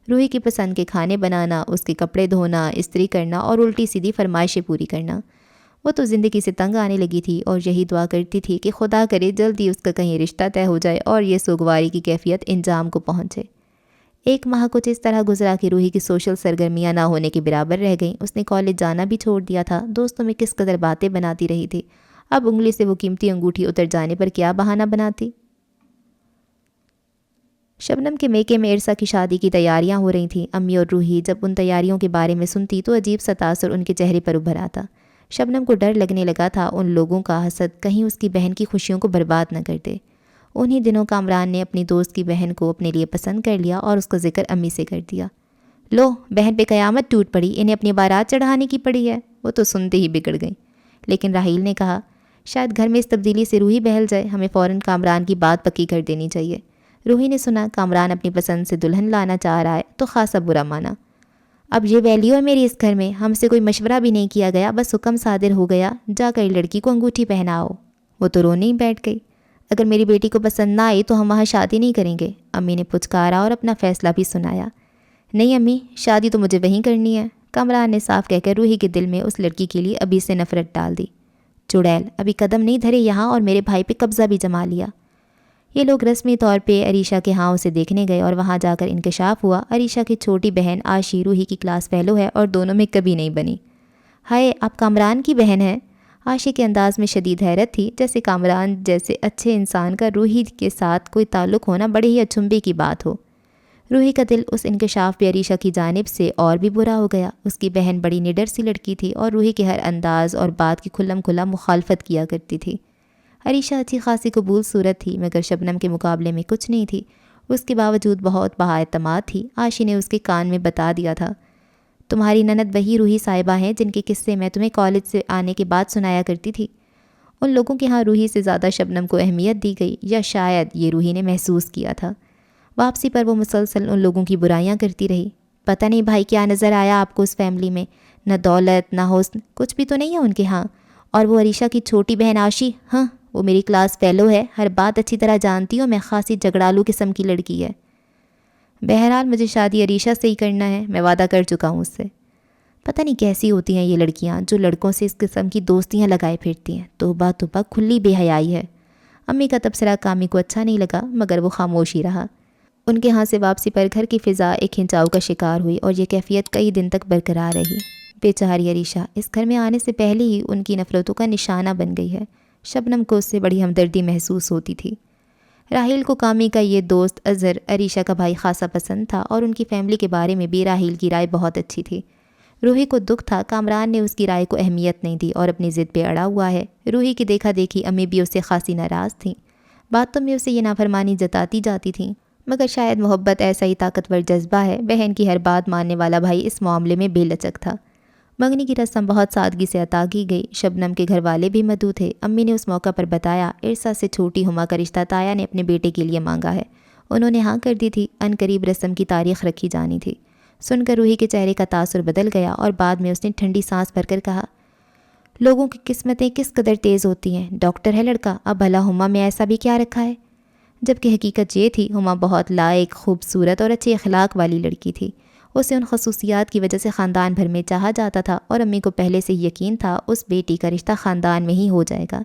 روحی کی پسند کے کھانے بنانا، اس کے کپڑے دھونا، استری کرنا اور الٹی سیدھی فرمائشیں پوری کرنا۔ وہ تو زندگی سے تنگ آنے لگی تھی اور یہی دعا کرتی تھی کہ خدا کرے جلدی اس کا کہیں رشتہ طے ہو جائے اور یہ سوگواری کی کیفیت انجام کو پہنچے۔ ایک ماہ کچھ اس طرح گزرا کہ روحی کی سوشل سرگرمیاں نہ ہونے کے برابر رہ گئیں، اس نے کالج جانا بھی چھوڑ دیا تھا، دوستوں میں کس قدر باتیں بناتی رہی تھی، اب انگلی سے وہ قیمتی انگوٹھی اتر جانے پر کیا بہانہ بناتی۔ شبنم کے میکے میں عرصہ کی شادی کی تیاریاں ہو رہی تھیں، امی اور روحی جب ان تیاریوں کے بارے میں سنتی تو عجیب سا تاثر ان کے چہرے پر ابھر آتا۔ شبنم کو ڈر لگنے لگا تھا ان لوگوں کا حسد کہیں اس کی بہن کی خوشیوں کو برباد نہ کر دے۔ انہی دنوں کامران نے اپنی دوست کی بہن کو اپنے لیے پسند کر لیا اور اس کا ذکر امی سے کر دیا۔ لو بہن پہ قیامت ٹوٹ پڑی، انہیں اپنی بارات چڑھانے کی پڑی ہے۔ وہ تو سنتے ہی بگڑ گئیں، لیکن راحیل نے کہا شاید گھر میں اس تبدیلی سے روحی بہل جائے، ہمیں فوراً کامران کی بات پکی کر دینی چاہیے۔ روحی نے سنا کامران اپنی پسند سے دلہن لانا چاہ رہا ہے تو خاصا برا مانا۔ اب یہ ویلیو ہے میری اس گھر میں، ہم سے کوئی مشورہ بھی نہیں کیا گیا، بس حکم صادر ہو گیا، جا کر لڑکی کو انگوٹھی پہناؤ۔ وہ تو رونے ہی بیٹھ گئی۔ اگر میری بیٹی کو پسند نہ آئی تو ہم وہاں شادی نہیں کریں گے، امی نے پچکارا اور اپنا فیصلہ بھی سنایا۔ نہیں امی، شادی تو مجھے وہیں کرنی ہے، کامران نے صاف کہہ کر روحی کے دل میں اس لڑکی کے لیے ابھی سے نفرت ڈال دی۔ چڑیل، ابھی قدم نہیں دھرے یہاں اور میرے بھائی پہ قبضہ بھی جما لیا۔ یہ لوگ رسمی طور پہ عریشہ کے ہاں اسے دیکھنے گئے اور وہاں جا کر انکشاف ہوا عریشہ کی چھوٹی بہن آشی روحی کی کلاس فیلو ہے اور دونوں میں کبھی نہیں بنی۔ ہائے، آپ کامران کی بہن ہیں؟ آشی کے انداز میں شدید حیرت تھی، جیسے کامران جیسے اچھے انسان کا روحی کے ساتھ کوئی تعلق ہونا بڑے ہی اچنبے کی بات ہو۔ روحی کا دل اس انکشاف پہ عریشہ کی جانب سے اور بھی برا ہو گیا۔ اس کی بہن بڑی نڈر سی لڑکی تھی اور روحی کے ہر انداز اور بات کی کھلم کھلا مخالفت کیا کرتی تھی۔ عریشہ اچھی خاصی قبول صورت تھی مگر شبنم کے مقابلے میں کچھ نہیں تھی، اس کے باوجود بہت بااعتماد تھی۔ آشی نے اس کے کان میں بتا دیا تھا، تمہاری نند وہی روحی صاحبہ ہیں جن کے قصے میں تمہیں کالج سے آنے کے بعد سنایا کرتی تھی۔ ان لوگوں کے ہاں روحی سے زیادہ شبنم کو اہمیت دی گئی، یا شاید یہ روحی نے محسوس کیا تھا۔ واپسی پر وہ مسلسل ان لوگوں کی برائیاں کرتی رہی۔ پتہ نہیں بھائی کیا نظر آیا آپ کو اس فیملی میں، نہ دولت نہ حسن، کچھ بھی تو نہیں ہے ان کے ہاں۔ اور وہ عریشہ کی چھوٹی بہن آشی، ہاں وہ میری کلاس فیلو ہے، ہر بات اچھی طرح جانتی ہوں، میں خاصی جھگڑالو قسم کی لڑکی ہے۔ بہرحال مجھے شادی عریشہ سے ہی کرنا ہے، میں وعدہ کر چکا ہوں اس سے۔ پتہ نہیں کیسی ہوتی ہیں یہ لڑکیاں جو لڑکوں سے اس قسم کی دوستیاں لگائے پھرتی ہیں، توبہ توبہ، کھلی بے حیائی ہے۔ امی کا تبصرہ کامی کو اچھا نہیں لگا مگر وہ خاموش ہی رہا۔ ان کے ہاں سے واپسی پر گھر کی فضا ایک کھنچاؤ کا شکار ہوئی اور یہ کیفیت کئی دن تک برقرار رہی۔ بیچاری عریشہ اس گھر میں آنے سے پہلے ہی ان کی نفرتوں کا نشانہ بن گئی ہے۔ شبنم کو اس سے بڑی ہمدردی محسوس ہوتی تھی۔ راحیل کو کامی کا یہ دوست اظہر عریشہ کا بھائی خاصا پسند تھا اور ان کی فیملی کے بارے میں بھی راحیل کی رائے بہت اچھی تھی۔ روحی کو دکھ تھا کامران نے اس کی رائے کو اہمیت نہیں دی اور اپنی ضد پہ اڑا ہوا ہے۔ روحی کی دیکھا دیکھی امی بھی اس سے خاصی ناراض تھیں، باتوں میں اسے یہ نافرمانی جتاتی جاتی تھیں، مگر شاید محبت ایسا ہی طاقتور جذبہ ہے، بہن کی ہر بات ماننے والا بھائی اس معاملے میں بے لچک تھا۔ منگنی کی رسم بہت سادگی سے عطا کی گئی، شبنم کے گھر والے بھی مدعو تھے۔ امی نے اس موقع پر بتایا ارسا سے چھوٹی ہما کا رشتہ تایا نے اپنے بیٹے کے لیے مانگا ہے، انہوں نے ہاں کر دی تھی، عنقریب رسم کی تاریخ رکھی جانی تھی۔ سن کر روحی کے چہرے کا تاثر بدل گیا اور بعد میں اس نے ٹھنڈی سانس بھر کر کہا، لوگوں کی قسمتیں کس قدر تیز ہوتی ہیں، ڈاکٹر ہے لڑکا، اب بھلا ہما میں ایسا بھی کیا رکھا ہے؟ جبکہ حقیقت یہ تھی ہما بہت لائق، خوبصورت اور اچھے اخلاق والی لڑکی تھی۔ اسے ان خصوصیات کی وجہ سے خاندان بھر میں چاہا جاتا تھا اور امی کو پہلے سے یقین تھا اس بیٹی کا رشتہ خاندان میں ہی ہو جائے گا۔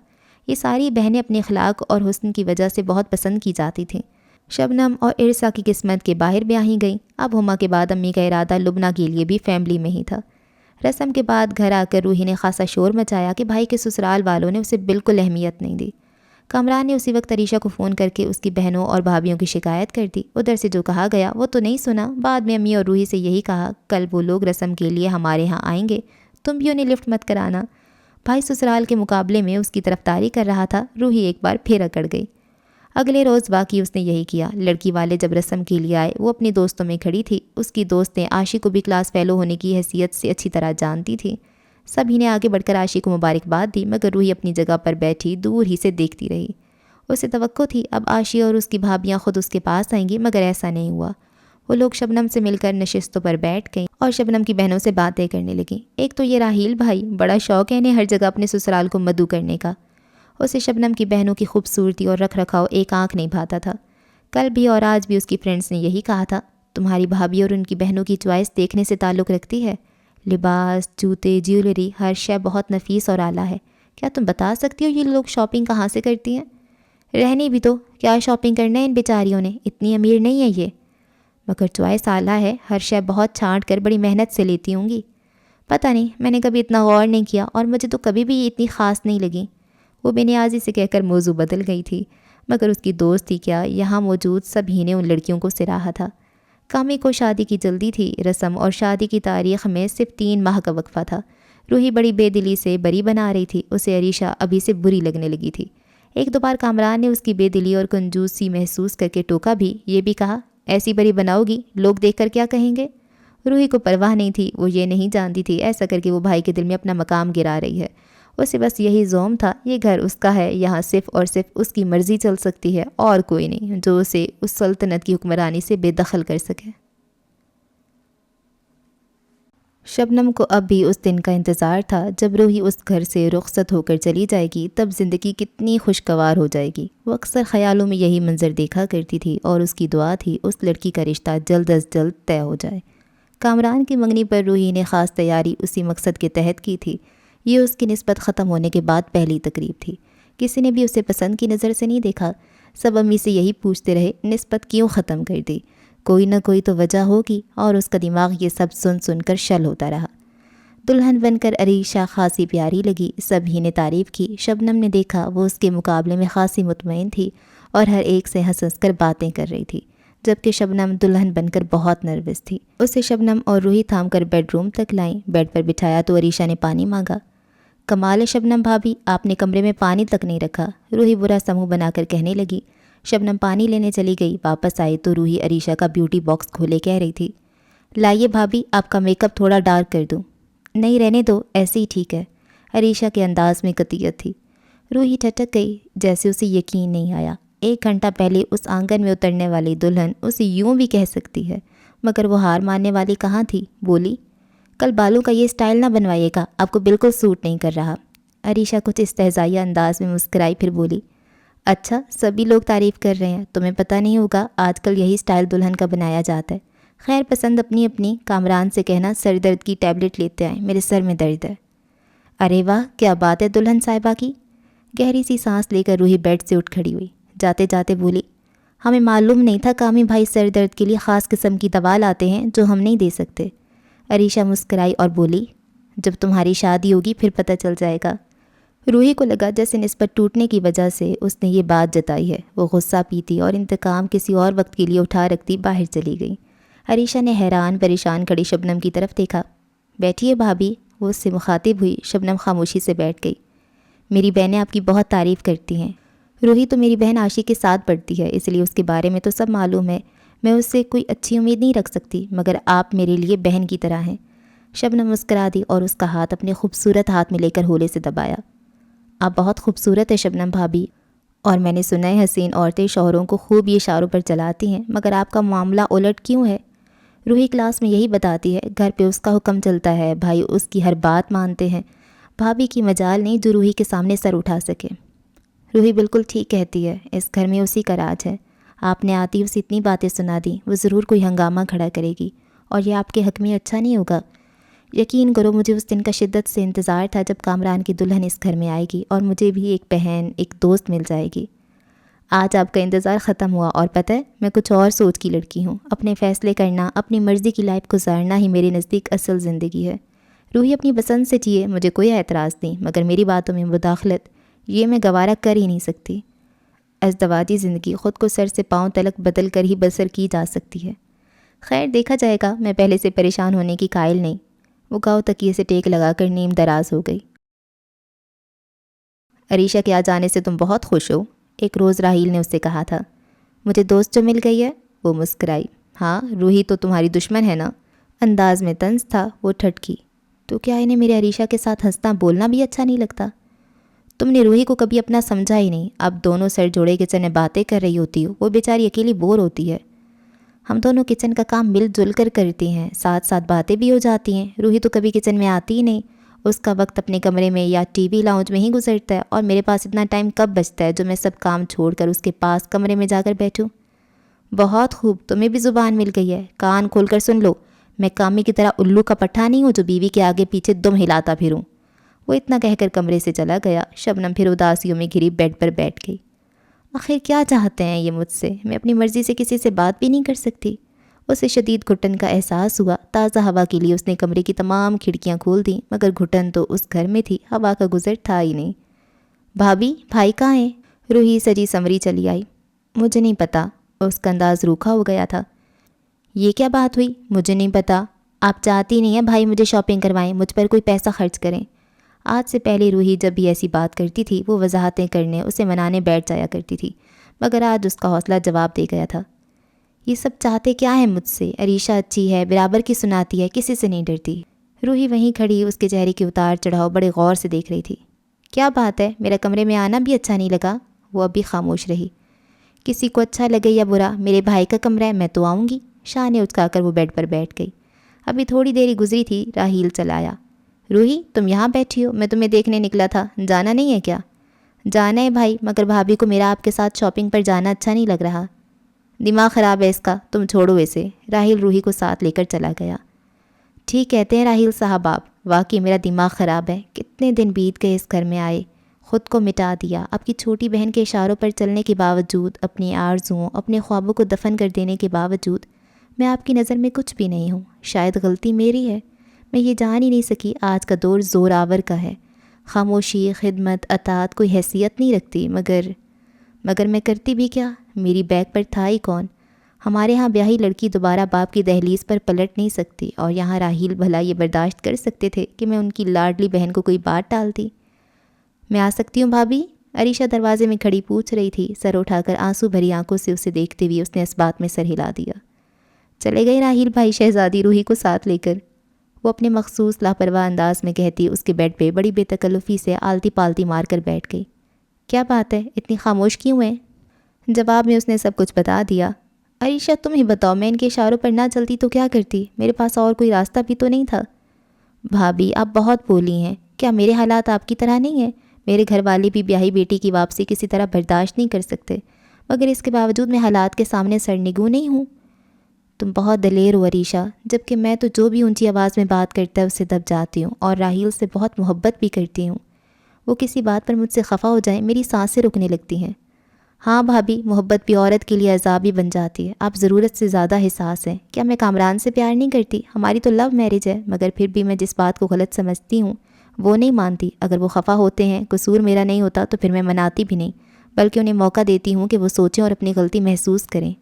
یہ ساری بہنیں اپنے اخلاق اور حسن کی وجہ سے بہت پسند کی جاتی تھیں۔ شبنم اور ارسا کی قسمت کے باہر بیاہی گئیں۔ اب ہما کے بعد امی کا ارادہ لبنہ کے لیے بھی فیملی میں ہی تھا۔ رسم کے بعد گھر آ کر روحی نے خاصا شور مچایا کہ بھائی کے سسرال والوں نے اسے بالکل اہمیت نہیں دی۔ کامران نے اسی وقت عریشہ کو فون کر کے اس کی بہنوں اور بھابھیوں کی شکایت کر دی۔ ادھر سے جو کہا گیا وہ تو نہیں سنا، بعد میں امی اور روحی سے یہی کہا، کل وہ لوگ رسم کے لیے ہمارے ہاں آئیں گے، تم بھی انہیں لفٹ مت کرانا۔ بھائی سسرال کے مقابلے میں اس کی طرفداری کر رہا تھا، روحی ایک بار پھر اکڑ گئی۔ اگلے روز واقعی اس نے یہی کیا۔ لڑکی والے جب رسم کے لیے آئے وہ اپنی دوستوں میں کھڑی تھی، اس کی دوستیں عاشی کو بھی کلاس فیلو ہونے کی حیثیت سے اچھی طرح جانتی تھی۔ سبھی نے آگے بڑھ کر عاشی کو مبارکباد دی مگر روحی اپنی جگہ پر بیٹھی دور ہی سے دیکھتی رہی۔ اسے توقع تھی اب عاشی اور اس کی بھابیاں خود اس کے پاس آئیں گی مگر ایسا نہیں ہوا۔ وہ لوگ شبنم سے مل کر نشستوں پر بیٹھ گئیں اور شبنم کی بہنوں سے باتیں کرنے لگیں۔ ایک تو یہ راحیل بھائی، بڑا شوق ہے انہیں ہر جگہ اپنے سسرال کو مدعو کرنے کا۔ اسے شبنم کی بہنوں کی خوبصورتی اور رکھ رکھاؤ ایک آنکھ نہیں بھاتا تھا۔ کل بھی اور آج بھی اس کی فرینڈز نے یہی کہا تھا، تمہاری بھابھی اور ان کی بہنوں کی چوائس دیکھنے سے تعلق رکھتی ہے، لباس، جوتے، جیولری، ہر شے بہت نفیس اور اعلیٰ ہے۔ کیا تم بتا سکتی ہو یہ لوگ شاپنگ کہاں سے کرتی ہیں؟ رہنی بھی تو کیا شاپنگ کرنا ہے ان بیچاریوں نے، اتنی امیر نہیں ہے یہ، مگر چوائس اعلیٰ ہے، ہر شے بہت چھانٹ کر بڑی محنت سے لیتی ہوں گی۔ پتہ نہیں، میں نے کبھی اتنا غور نہیں کیا اور مجھے تو کبھی بھی یہ اتنی خاص نہیں لگی۔ وہ بے نیازی سے کہہ کر موضوع بدل گئی تھی، مگر اس کی دوست تھی کیا، یہاں موجود سبھی نے ان لڑکیوں کو سراہا تھا۔ کامی کو شادی کی جلدی تھی، رسم اور شادی کی تاریخ میں صرف 3 ماہ کا وقفہ تھا۔ روحی بڑی بے دلی سے بری بنا رہی تھی، اسے عریشہ ابھی سے بری لگنے لگی تھی۔ ایک دو بار کامران نے اس کی بے دلی اور کنجوسی محسوس کر کے ٹوکا بھی، یہ بھی کہا، ایسی بری بناؤ گی، لوگ دیکھ کر کیا کہیں گے؟ روحی کو پرواہ نہیں تھی، وہ یہ نہیں جانتی تھی ایسا کر کے وہ بھائی کے دل میں اپنا مقام گرا رہی ہے۔ اسے بس یہی زوم تھا، یہ گھر اس کا ہے، یہاں صرف اور صرف اس کی مرضی چل سکتی ہے اور کوئی نہیں جو اسے اس سلطنت کی حکمرانی سے بے دخل کر سکے۔ شبنم کو اب بھی اس دن کا انتظار تھا جب روحی اس گھر سے رخصت ہو کر چلی جائے گی، تب زندگی کتنی خوشگوار ہو جائے گی۔ وہ اکثر خیالوں میں یہی منظر دیکھا کرتی تھی اور اس کی دعا تھی اس لڑکی کا رشتہ جلد از جلد طے ہو جائے۔ کامران کی منگنی پر روحی نے خاص تیاری اسی مقصد کے تحت کی تھی۔ یہ اس کی نسبت ختم ہونے کے بعد پہلی تقریب تھی۔ کسی نے بھی اسے پسند کی نظر سے نہیں دیکھا۔ سب امی سے یہی پوچھتے رہے نسبت کیوں ختم کر دی، کوئی نہ کوئی تو وجہ ہوگی، اور اس کا دماغ یہ سب سن سن کر شل ہوتا رہا۔ دلہن بن کر عریشہ خاصی پیاری لگی، سبھی نے تعریف کی۔ شبنم نے دیکھا وہ اس کے مقابلے میں خاصی مطمئن تھی اور ہر ایک سے ہنس ہنس کر باتیں کر رہی تھی، جبکہ شبنم دلہن بن کر بہت نروس تھی۔ اسے شبنم اور روحی تھام کر بیڈ روم تک لائیں۔ بیڈ پر بٹھایا تو عریشہ نے پانی مانگا۔ کمال ہے شبنم بھابی، آپ نے کمرے میں پانی تک نہیں رکھا، روحی برا سا منہ بنا کر کہنے لگی۔ شبنم پانی لینے چلی گئی، واپس آئی تو روحی عریشہ کا بیوٹی باکس کھولے کہہ رہی تھی، لائیے بھابی آپ کا میک اپ تھوڑا ڈارک کر دوں۔ نہیں رہنے دو، ایسے ہی ٹھیک ہے، عریشہ کے انداز میں قطعیت تھی۔ روحی ٹھٹک گئی، جیسے اسے یقین نہیں آیا۔ 1 گھنٹہ پہلے اس آنگن میں اترنے والی دلہن اسے یوں بھی کہہ سکتی ہے، مگر وہ ہار ماننے والی کہاں تھی۔ بولی، کل بالوں کا یہ سٹائل نہ بنوائیے گا، آپ کو بالکل سوٹ نہیں کر رہا۔ عریشہ کچھ استہزائیہ انداز میں مسکرائی، پھر بولی، اچھا سبھی لوگ تعریف کر رہے ہیں، تمہیں پتہ نہیں ہوگا آج کل یہی سٹائل دلہن کا بنایا جاتا ہے۔ خیر پسند اپنی اپنی، کامران سے کہنا سر درد کی ٹیبلٹ لیتے آئیں، میرے سر میں درد ہے۔ ارے واہ کیا بات ہے دلہن صاحبہ کی۔ گہری سی سانس لے کر روحی بیڈ سے اٹھ کھڑی ہوئی، جاتے جاتے بولی، ہمیں معلوم نہیں تھا کامی بھائی سر درد کے لیے خاص قسم کی دوا لاتے ہیں جو ہم نہیں دے سکتے۔ عریشہ مسکرائی اور بولی، جب تمہاری شادی ہوگی پھر پتہ چل جائے گا۔ روحی کو لگا جیسے نسبت ٹوٹنے کی وجہ سے اس نے یہ بات جتائی ہے۔ وہ غصہ پیتی اور انتقام کسی اور وقت کے لیے اٹھا رکھتی باہر چلی گئی۔ عریشہ نے حیران پریشان کھڑی شبنم کی طرف دیکھا۔ بیٹھیے بھابی، وہ اس سے مخاطب ہوئی۔ شبنم خاموشی سے بیٹھ گئی۔ میری بہنیں آپ کی بہت تعریف کرتی ہیں۔ روحی تو میری بہن عاشق کے ساتھ پڑھتی ہے، اس لیے اس کے بارے میں تو سب معلوم ہے، میں اس سے کوئی اچھی امید نہیں رکھ سکتی، مگر آپ میرے لیے بہن کی طرح ہیں۔ شبنم مسکرا دی اور اس کا ہاتھ اپنے خوبصورت ہاتھ میں لے کر ہولے سے دبایا۔ آپ بہت خوبصورت ہے شبنم بھابی، اور میں نے سنا ہے حسین عورتیں شوہروں کو خوب یہ اشاروں پر چلاتی ہیں، مگر آپ کا معاملہ الٹ کیوں ہے؟ روحی کلاس میں یہی بتاتی ہے، گھر پہ اس کا حکم چلتا ہے، بھائی اس کی ہر بات مانتے ہیں، بھابی کی مجال نہیں جو روحی کے سامنے سر اٹھا سکے۔ روحی بالکل ٹھیک کہتی ہے، اس گھر میں اسی کا راج ہے۔ آپ نے آتی اسے اتنی باتیں سنا دی، وہ ضرور کوئی ہنگامہ کھڑا کرے گی، اور یہ آپ کے حق میں اچھا نہیں ہوگا۔ یقین کرو مجھے اس دن کا شدت سے انتظار تھا جب کامران کی دلہن اس گھر میں آئے گی اور مجھے بھی ایک بہن، ایک دوست مل جائے گی۔ آج آپ کا انتظار ختم ہوا، اور پتہ ہے میں کچھ اور سوچ کی لڑکی ہوں۔ اپنے فیصلے کرنا، اپنی مرضی کی لائف گزارنا ہی میرے نزدیک اصل زندگی ہے۔ روحی اپنی پسند سے جیے، مجھے کوئی اعتراض نہیں، مگر میری باتوں میں مداخلت یہ میں گوارا کر ہی نہیں سکتی۔ ازدواجی زندگی خود کو سر سے پاؤں تلک بدل کر ہی بسر کی جا سکتی ہے۔ خیر دیکھا جائے گا، میں پہلے سے پریشان ہونے کی قائل نہیں۔ وہ گاؤ تکیے سے ٹیک لگا کر نیم دراز ہو گئی۔ عریشہ کے آ جانے سے تم بہت خوش ہو، ایک روز راحیل نے اس سے کہا تھا۔ مجھے دوست جو مل گئی ہے، وہ مسکرائی۔ ہاں روحی تو تمہاری دشمن ہے نا؟ انداز میں طنز تھا۔ وہ ٹھٹکی، تو کیا انہیں میرے عریشہ کے ساتھ ہنسنا بولنا بھی اچھا نہیں لگتا؟ تم نے روحی کو کبھی اپنا سمجھا ہی نہیں، اب دونوں سر جوڑے کچن میں باتیں کر رہی ہوتی ہو، وہ بیچاری اکیلی بور ہوتی ہے۔ ہم دونوں کچن کا کام مل جل کر کرتی ہیں، ساتھ ساتھ باتیں بھی ہو جاتی ہیں۔ روحی تو کبھی کچن میں آتی ہی نہیں، اس کا وقت اپنے کمرے میں یا ٹی وی لاؤنج میں ہی گزرتا ہے، اور میرے پاس اتنا ٹائم کب بچتا ہے جو میں سب کام چھوڑ کر اس کے پاس کمرے میں جا کر بیٹھوں؟ بہت خوب، تمہیں بھی زبان مل گئی ہے، کان کھول کر سن لو، میں کامی کی طرح الو کا پٹھا نہیں ہوں جو بیوی کے آگے پیچھے دم ہلاتا پھروں۔ وہ اتنا کہہ کر کمرے سے چلا گیا۔ شبنم پھر اداسیوں میں گھری بیڈ پر بیٹھ گئی۔ آخر کیا چاہتے ہیں یہ مجھ سے؟ میں اپنی مرضی سے کسی سے بات بھی نہیں کر سکتی۔ اسے شدید گھٹن کا احساس ہوا۔ تازہ ہوا کے لیے اس نے کمرے کی تمام کھڑکیاں کھول دیں، مگر گھٹن تو اس گھر میں تھی، ہوا کا گزر تھا ہی نہیں۔ بھابی بھائی کہاں ہیں؟ روحی سجی سمری چلی آئی۔ مجھے نہیں پتا، اس کا انداز روکھا ہو گیا تھا۔ یہ کیا بات ہوئی؟ مجھے نہیں پتا؟ آپ چاہتی نہیں ہیں بھائی مجھے شاپنگ کروائیں، مجھ پر کوئی پیسہ خرچ کریں؟ آج سے پہلے روحی جب بھی ایسی بات کرتی تھی وہ وضاحتیں کرنے، اسے منانے بیٹھ جایا کرتی تھی، مگر آج اس کا حوصلہ جواب دے گیا تھا۔ یہ سب چاہتے کیا ہے مجھ سے؟ عریشہ اچھی ہے، برابر کی سناتی ہے، کسی سے نہیں ڈرتی۔ روحی وہیں کھڑی اس کے چہرے کے اتار چڑھاؤ بڑے غور سے دیکھ رہی تھی۔ کیا بات ہے، میرا کمرے میں آنا بھی اچھا نہیں لگا؟ وہ ابھی خاموش رہی۔ کسی کو اچھا لگے یا برا، میرے بھائی کا کمرہ ہے، میں تو آؤں گی۔ شاہ نے اچکا کر وہ بیڈ پر بیٹھ گئی۔ ابھی تھوڑی دیر گزری تھی، راحیل چلایا۔ روحی تم یہاں بیٹھی ہو، میں تمہیں دیکھنے نکلا تھا، جانا نہیں ہے کیا؟ جانا ہے بھائی، مگر بھابھی کو میرا آپ کے ساتھ شاپنگ پر جانا اچھا نہیں لگ رہا۔ دماغ خراب ہے اس کا، تم چھوڑو اسے۔ راحیل روحی کو ساتھ لے کر چلا گیا۔ ٹھیک کہتے ہیں راحیل صاحب آپ، واقعی میرا دماغ خراب ہے۔ کتنے دن بیت گئے اس گھر میں آئے، خود کو مٹا دیا۔ آپ کی چھوٹی بہن کے اشاروں پر چلنے کے باوجود، اپنی آرزوؤں، اپنے خوابوں کو دفن کر دینے کے باوجود میں آپ کی نظر میں کچھ بھی نہیں ہوں۔ شاید غلطی میری ہے، میں یہ جان ہی نہیں سکی آج کا دور زور آور کا ہے۔ خاموشی، خدمت، اطاعت کوئی حیثیت نہیں رکھتی، مگر میں کرتی بھی کیا؟ میری بیک پر تھا ہی کون؟ ہمارے ہاں بیاہی لڑکی دوبارہ باپ کی دہلیز پر پلٹ نہیں سکتی، اور یہاں راحیل بھلا یہ برداشت کر سکتے تھے کہ میں ان کی لاڈلی بہن کو کوئی بات ڈالتی؟ میں آ سکتی ہوں بھابھی؟ عریشہ دروازے میں کھڑی پوچھ رہی تھی۔ سر اٹھا کر آنسو بھری آنکھوں سے اسے دیکھتے ہوئے اس نے اس بات میں سر ہلا دیا۔ چلے گئے راحیل بھائی شہزادی روحی کو ساتھ لے کر؟ وہ اپنے مخصوص لاپرواہ انداز میں کہتی اس کے بیڈ پہ بڑی بے تکلفی سے آلتی پالتی مار کر بیٹھ گئی۔ کیا بات ہے، اتنی خاموش کیوں ہے؟ جواب میں اس نے سب کچھ بتا دیا۔ عریشہ تم ہی بتاؤ، میں ان کے اشاروں پر نہ چلتی تو کیا کرتی؟ میرے پاس اور کوئی راستہ بھی تو نہیں تھا۔ بھابھی آپ بہت بولی ہیں، کیا میرے حالات آپ کی طرح نہیں ہیں؟ میرے گھر والے بھی بیاہی بیٹی کی واپسی کسی طرح برداشت نہیں کر سکتے، مگر اس کے باوجود میں حالات کے سامنے سرنگوں نہیں ہوں۔ تم بہت دلیر ہو عریشہ، جبکہ میں تو جو بھی اونچی آواز میں بات کرتا ہے اسے دب جاتی ہوں، اور راحیل سے بہت محبت بھی کرتی ہوں۔ وہ کسی بات پر مجھ سے خفا ہو جائیں، میری سانسیں رکنے لگتی ہیں۔ ہاں بھابھی، محبت بھی عورت کے لیے عذاب ہی بن جاتی ہے۔ آپ ضرورت سے زیادہ حساس ہیں۔ کیا میں کامران سے پیار نہیں کرتی؟ ہماری تو لو میرج ہے، مگر پھر بھی میں جس بات کو غلط سمجھتی ہوں وہ نہیں مانتی۔ اگر وہ خفا ہوتے ہیں، قصور میرا نہیں ہوتا، تو پھر میں مناتی بھی نہیں، بلکہ انہیں موقع دیتی ہوں کہ وہ سوچیں اور اپنی غلطی محسوس کریں۔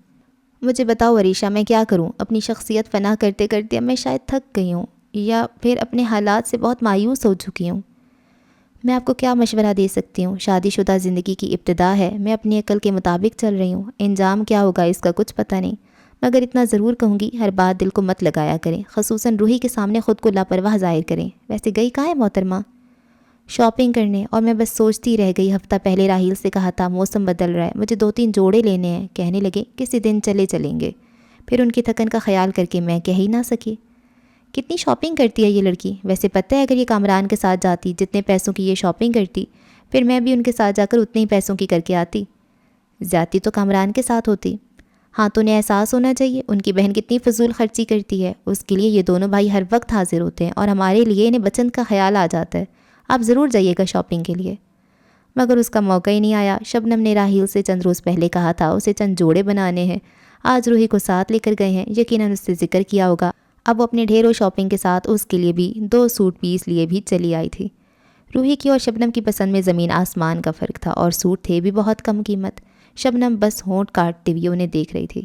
مجھے بتاؤ عریشہ، میں کیا کروں؟ اپنی شخصیت فنا کرتے کرتے اب میں شاید تھک گئی ہوں، یا پھر اپنے حالات سے بہت مایوس ہو چکی ہوں۔ میں آپ کو کیا مشورہ دے سکتی ہوں؟ شادی شدہ زندگی کی ابتدا ہے، میں اپنی عقل کے مطابق چل رہی ہوں۔ انجام کیا ہوگا اس کا کچھ پتہ نہیں، مگر اتنا ضرور کہوں گی، ہر بات دل کو مت لگایا کریں، خصوصاً روحی کے سامنے خود کو لاپرواہ ظاہر کریں۔ ویسے گئی کہاں ہے محترمہ؟ شاپنگ کرنے، اور میں بس سوچتی رہ گئی۔ ہفتہ پہلے راحیل سے کہا تھا موسم بدل رہا ہے، مجھے 2-3 جوڑے لینے ہیں، کہنے لگے کسی دن چلیں گے۔ پھر ان کی تھکن کا خیال کر کے میں کہہ ہی نہ سکی۔ کتنی شاپنگ کرتی ہے یہ لڑکی؟ ویسے پتہ ہے اگر یہ کامران کے ساتھ جاتی، جتنے پیسوں کی یہ شاپنگ کرتی، پھر میں بھی ان کے ساتھ جا کر اتنے ہی پیسوں کی کر کے آتی۔ زیادتی تو کامران کے ساتھ ہوتی۔ ہاں تو انہیں احساس ہونا چاہیے ان کی بہن کتنی فضول خرچی کرتی ہے، اس کے لیے یہ دونوں بھائی ہر وقت حاضر ہوتے ہیں، اور ہمارے لیے انہیں بچن کا خیال آ جاتا ہے۔ آپ ضرور جائیے گا شاپنگ کے لیے۔ مگر اس کا موقع ہی نہیں آیا۔ شبنم نے راحیل سے چند روز پہلے کہا تھا اسے چند جوڑے بنانے ہیں، آج روحی کو ساتھ لے کر گئے ہیں، یقیناً اس سے ذکر کیا ہوگا۔ اب وہ اپنے ڈھیروں شاپنگ کے ساتھ اس کے لیے بھی 2 سوٹ پیس لیے بھی چلی آئی تھی۔ روحی کی اور شبنم کی پسند میں زمین آسمان کا فرق تھا، اور سوٹ تھے بھی بہت کم قیمت۔ شبنم بس ہونٹ کاٹتے ہوئے انہیں دیکھ رہی تھی۔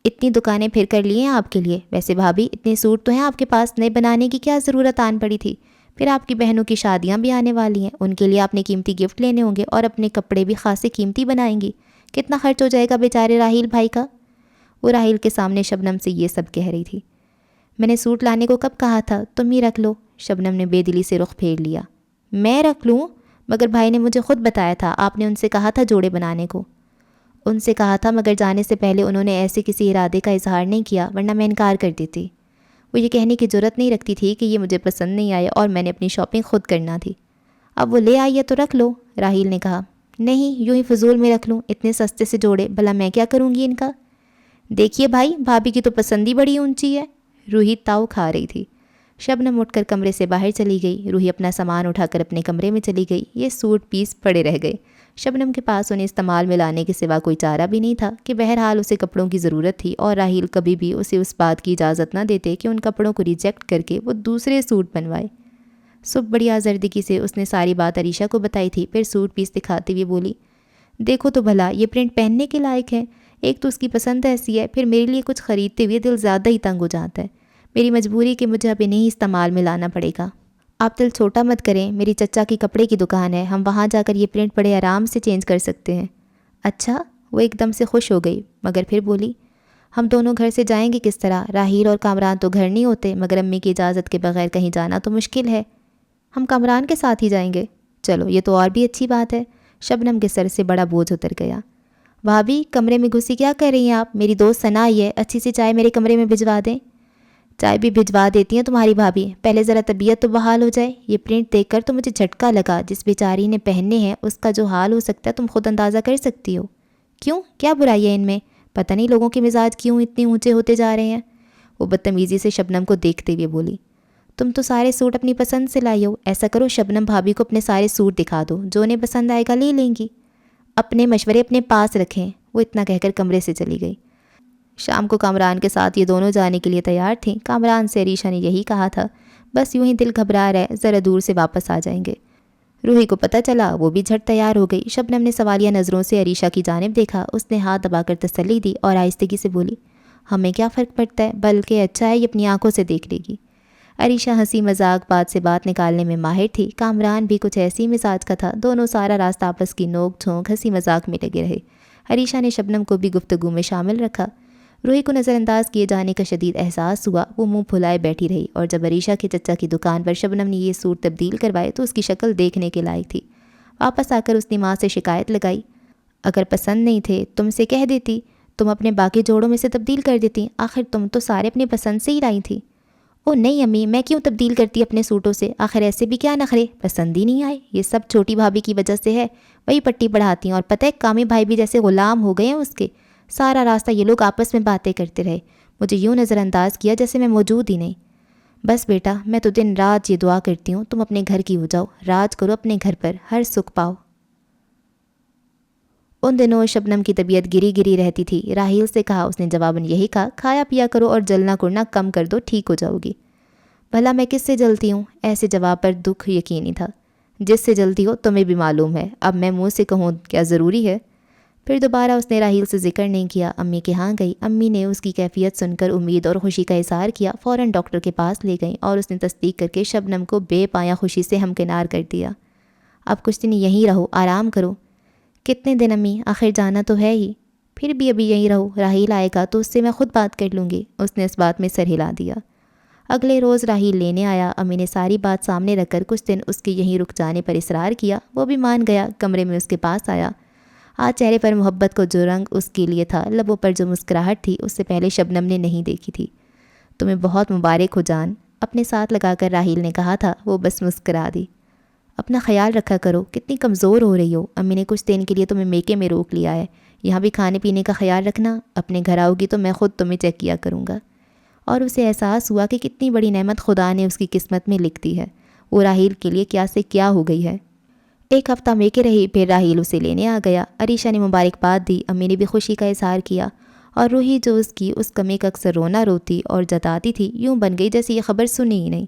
اتنی دکانیں پھر کر لی ہیں آپ کے لیے؟ ویسے بھابھی اتنے سوٹ تو ہیں آپ کے پاس، نئے بنانے کی کیا ضرورت آن پڑی تھی؟ پھر آپ کی بہنوں کی شادیاں بھی آنے والی ہیں، ان کے لیے آپ نے قیمتی گفٹ لینے ہوں گے، اور اپنے کپڑے بھی خاصے قیمتی بنائیں گی۔ کتنا خرچ ہو جائے گا بیچارے راحیل بھائی کا؟ وہ راحیل کے سامنے شبنم سے یہ سب کہہ رہی تھی۔ میں نے سوٹ لانے کو کب کہا تھا؟ تم ہی رکھ لو۔ شبنم نے بے دلی سے رخ پھیر لیا۔ میں رکھ لوں؟ مگر بھائی نے مجھے خود بتایا تھا، آپ نے ان سے کہا تھا جوڑے بنانے کو۔ ان سے کہا تھا، مگر جانے سے پہلے انہوں نے ایسے کسی ارادے کا اظہار نہیں کیا، ورنہ میں انکار کر دیتی۔ وہ یہ کہنے کی جرات نہیں رکھتی تھی کہ یہ مجھے پسند نہیں آئے اور میں نے اپنی شاپنگ خود کرنا تھی۔ اب وہ لے آئی ہے تو رکھ لو، راحیل نے کہا۔ نہیں، یوں ہی فضول میں رکھ لوں؟ اتنے سستے سے جوڑے، بھلا میں کیا کروں گی ان کا؟ دیکھیے بھائی، بھابھی کی تو پسند ہی بڑی اونچی ہے۔ روحی تاؤ کھا رہی تھی۔ شبنم اٹھ کر کمرے سے باہر چلی گئی۔ روحی اپنا سامان اٹھا کر اپنے کمرے میں چلی گئی۔ یہ سوٹ پیس پڑے رہ گئے۔ شبنم کے پاس انہیں استعمال میں لانے کے سوا کوئی چارہ بھی نہیں تھا، کہ بہرحال اسے کپڑوں کی ضرورت تھی، اور راحیل کبھی بھی اسے اس بات کی اجازت نہ دیتے کہ ان کپڑوں کو ریجیکٹ کر کے وہ دوسرے سوٹ بنوائے۔ صبح بڑی آزردگی سے اس نے ساری بات عریشہ کو بتائی تھی، پھر سوٹ پیس دکھاتے ہوئے بولی، دیکھو تو بھلا یہ پرنٹ پہننے کے لائق ہے؟ ایک تو اس کی پسند ایسی ہے، پھر میرے لیے کچھ خریدتے ہوئے دل زیادہ ہی تنگ ہو جاتا ہے۔ میری مجبوری کہ مجھے اب انہیں ہی استعمال میں لانا پڑے گا۔ آپ دل چھوٹا مت کریں، میری چچا کی کپڑے کی دکان ہے، ہم وہاں جا کر یہ پرنٹ بڑے آرام سے چینج کر سکتے ہیں۔ اچھا؟ وہ ایک دم سے خوش ہو گئی، مگر پھر بولی، ہم دونوں گھر سے جائیں گے کس طرح؟ راحیل اور کامران تو گھر نہیں ہوتے، مگر امی کی اجازت کے بغیر کہیں جانا تو مشکل ہے۔ ہم کامران کے ساتھ ہی جائیں گے؟ چلو یہ تو اور بھی اچھی بات ہے۔ شبنم کے سر سے بڑا بوجھ اتر گیا۔ بھابھی کمرے میں گھسی کیا کر رہی ہیں آپ؟ میری دوست ثنا آئی ہے، اچھی سی چائے میرے کمرے میں بھجوا دیں۔ چائے بھی بھجوا دیتی ہیں تمہاری بھابھی، پہلے ذرا طبیعت تو بحال ہو جائے۔ یہ پرنٹ دیکھ کر تو مجھے جھٹکا لگا، جس بیچاری نے پہننے ہیں اس کا جو حال ہو سکتا ہے تم خود اندازہ کر سکتی ہو۔ کیوں، کیا برائی ہے ان میں؟ پتہ نہیں لوگوں کے مزاج کیوں اتنے اونچے ہوتے جا رہے ہیں۔ وہ بدتمیزی سے شبنم کو دیکھتے ہوئے بولی۔ تم تو سارے سوٹ اپنی پسند سے لائی ہو، ایسا کرو شبنم بھابھی کو اپنے سارے سوٹ دکھا دو، جو انہیں پسند آئے گا لے لیں گی۔ اپنے مشورے اپنے پاس رکھیں۔ وہ اتنا کہہ کر کمرے سے چلی گئی۔ شام کو کامران کے ساتھ یہ دونوں جانے کے لیے تیار تھیں۔ کامران سے عریشہ نے یہی کہا تھا، بس یوں ہی دل گھبرا رہا ہے، ذرا دور سے واپس آ جائیں گے۔ روحی کو پتہ چلا، وہ بھی جھٹ تیار ہو گئی۔ شبنم نے سوالیہ نظروں سے عریشہ کی جانب دیکھا، اس نے ہاتھ دبا کر تسلی دی اور آہستگی سے بولی، ہمیں کیا فرق پڑتا ہے، بلکہ اچھا ہے یہ اپنی آنکھوں سے دیکھ لے گی۔ عریشہ ہنسی مذاق بات سے بات نکالنے میں ماہر تھی، کامران بھی کچھ ایسی مزاج کا تھا۔ دونوں سارا راستہ آپس کی نوک جھونک ہنسی مذاق میں لگے رہے۔ عریشہ نے شبنم کو بھی گفتگو میں شامل رکھا۔ روحی کو نظر انداز کیے جانے کا شدید احساس ہوا، وہ منہ پھلائے بیٹھی رہی، اور جب عریشہ کے چچا کی دکان پر شبنم نے یہ سوٹ تبدیل کروائے تو اس کی شکل دیکھنے کے لائق تھی۔ واپس آ کر اس نے ماں سے شکایت لگائی، اگر پسند نہیں تھے تم سے کہہ دیتی، تم اپنے باقی جوڑوں میں سے تبدیل کر دیتی، آخر تم تو سارے اپنے پسند سے ہی لائی تھی۔ او نہیں امی، میں کیوں تبدیل کرتی اپنے سوٹوں سے، آخر ایسے بھی کیا نخرے، پسند ہی نہیں آئے، یہ سب چھوٹی بھابھی کی وجہ سے ہے، وہی پٹی پڑھاتی ہیں، اور پتہ ہے کامی بھائی بھی جیسے غلام ہو گئے ہیں اس کے۔ سارا راستہ یہ لوگ آپس میں باتیں کرتے رہے، مجھے یوں نظر انداز کیا جیسے میں موجود ہی نہیں۔ بس بیٹا، میں تو دن رات یہ دعا کرتی ہوں تم اپنے گھر کی ہو جاؤ، راج کرو اپنے گھر پر، ہر سکھ پاؤ۔ ان دنوں شبنم کی طبیعت گری گری رہتی تھی۔ راحیل سے کہا، اس نے جواباً یہی کہا، کھایا پیا کرو اور جلنا کرنا کم کر دو، ٹھیک ہو جاؤ گی۔ بھلا میں کس سے جلتی ہوں؟ ایسے جواب پر دکھ یقینی تھا۔ جس سے جلتی ہو تمہیں بھی معلوم ہے، اب میں منہ سے کہوں کیا ضروری ہے؟ پھر دوبارہ اس نے راحیل سے ذکر نہیں کیا۔ امی کے ہاں گئی، امی نے اس کی کیفیت سن کر امید اور خوشی کا اظہار کیا، فوراً ڈاکٹر کے پاس لے گئیں اور اس نے تصدیق کر کے شبنم کو بے پایا خوشی سے ہمکنار کر دیا۔ اب کچھ دن یہیں رہو، آرام کرو۔ کتنے دن امی، آخر جانا تو ہے ہی۔ پھر بھی ابھی یہیں رہو، راحیل آئے گا تو اس سے میں خود بات کر لوں گی۔ اس نے اس بات میں سر ہلا دیا۔ اگلے روز راحیل لینے آیا۔ امی نے ساری بات سامنے رکھ کر کچھ دن اس کے یہیں رک جانے پر اصرار کیا، وہ بھی مان گیا، کمرے میں اس کے پاس آیا۔ آج چہرے پر محبت کو جو رنگ اس کے لیے تھا، لبوں پر جو مسکراہٹ تھی، اس سے پہلے شبنم نے نہیں دیکھی تھی۔ تمہیں بہت مبارک ہو جان، اپنے ساتھ لگا کر راحیل نے کہا تھا۔ وہ بس مسکرا دی۔ اپنا خیال رکھا کرو، کتنی کمزور ہو رہی ہو، امی نے کچھ دن کے لیے تمہیں میکے میں روک لیا ہے، یہاں بھی کھانے پینے کا خیال رکھنا، اپنے گھر آؤ گی تو میں خود تمہیں چیک کیا کروں گا۔ اور اسے احساس ہوا کہ کتنی بڑی نعمت خدا نے اس کی قسمت میں لکھ دی ہے، وہ راحیل کے لیے کیا سے کیا ہو گئی ہے۔ ایک ہفتہ میکے رہی، پھر راحیل اسے لینے آ گیا۔ عریشہ نے مبارکباد دی، امی نے بھی خوشی کا اظہار کیا، اور روحی جو اس کی اس کمی کا اکثر رونا روتی اور جتاتی تھی، یوں بن گئی جیسے یہ خبر سنی ہی نہیں۔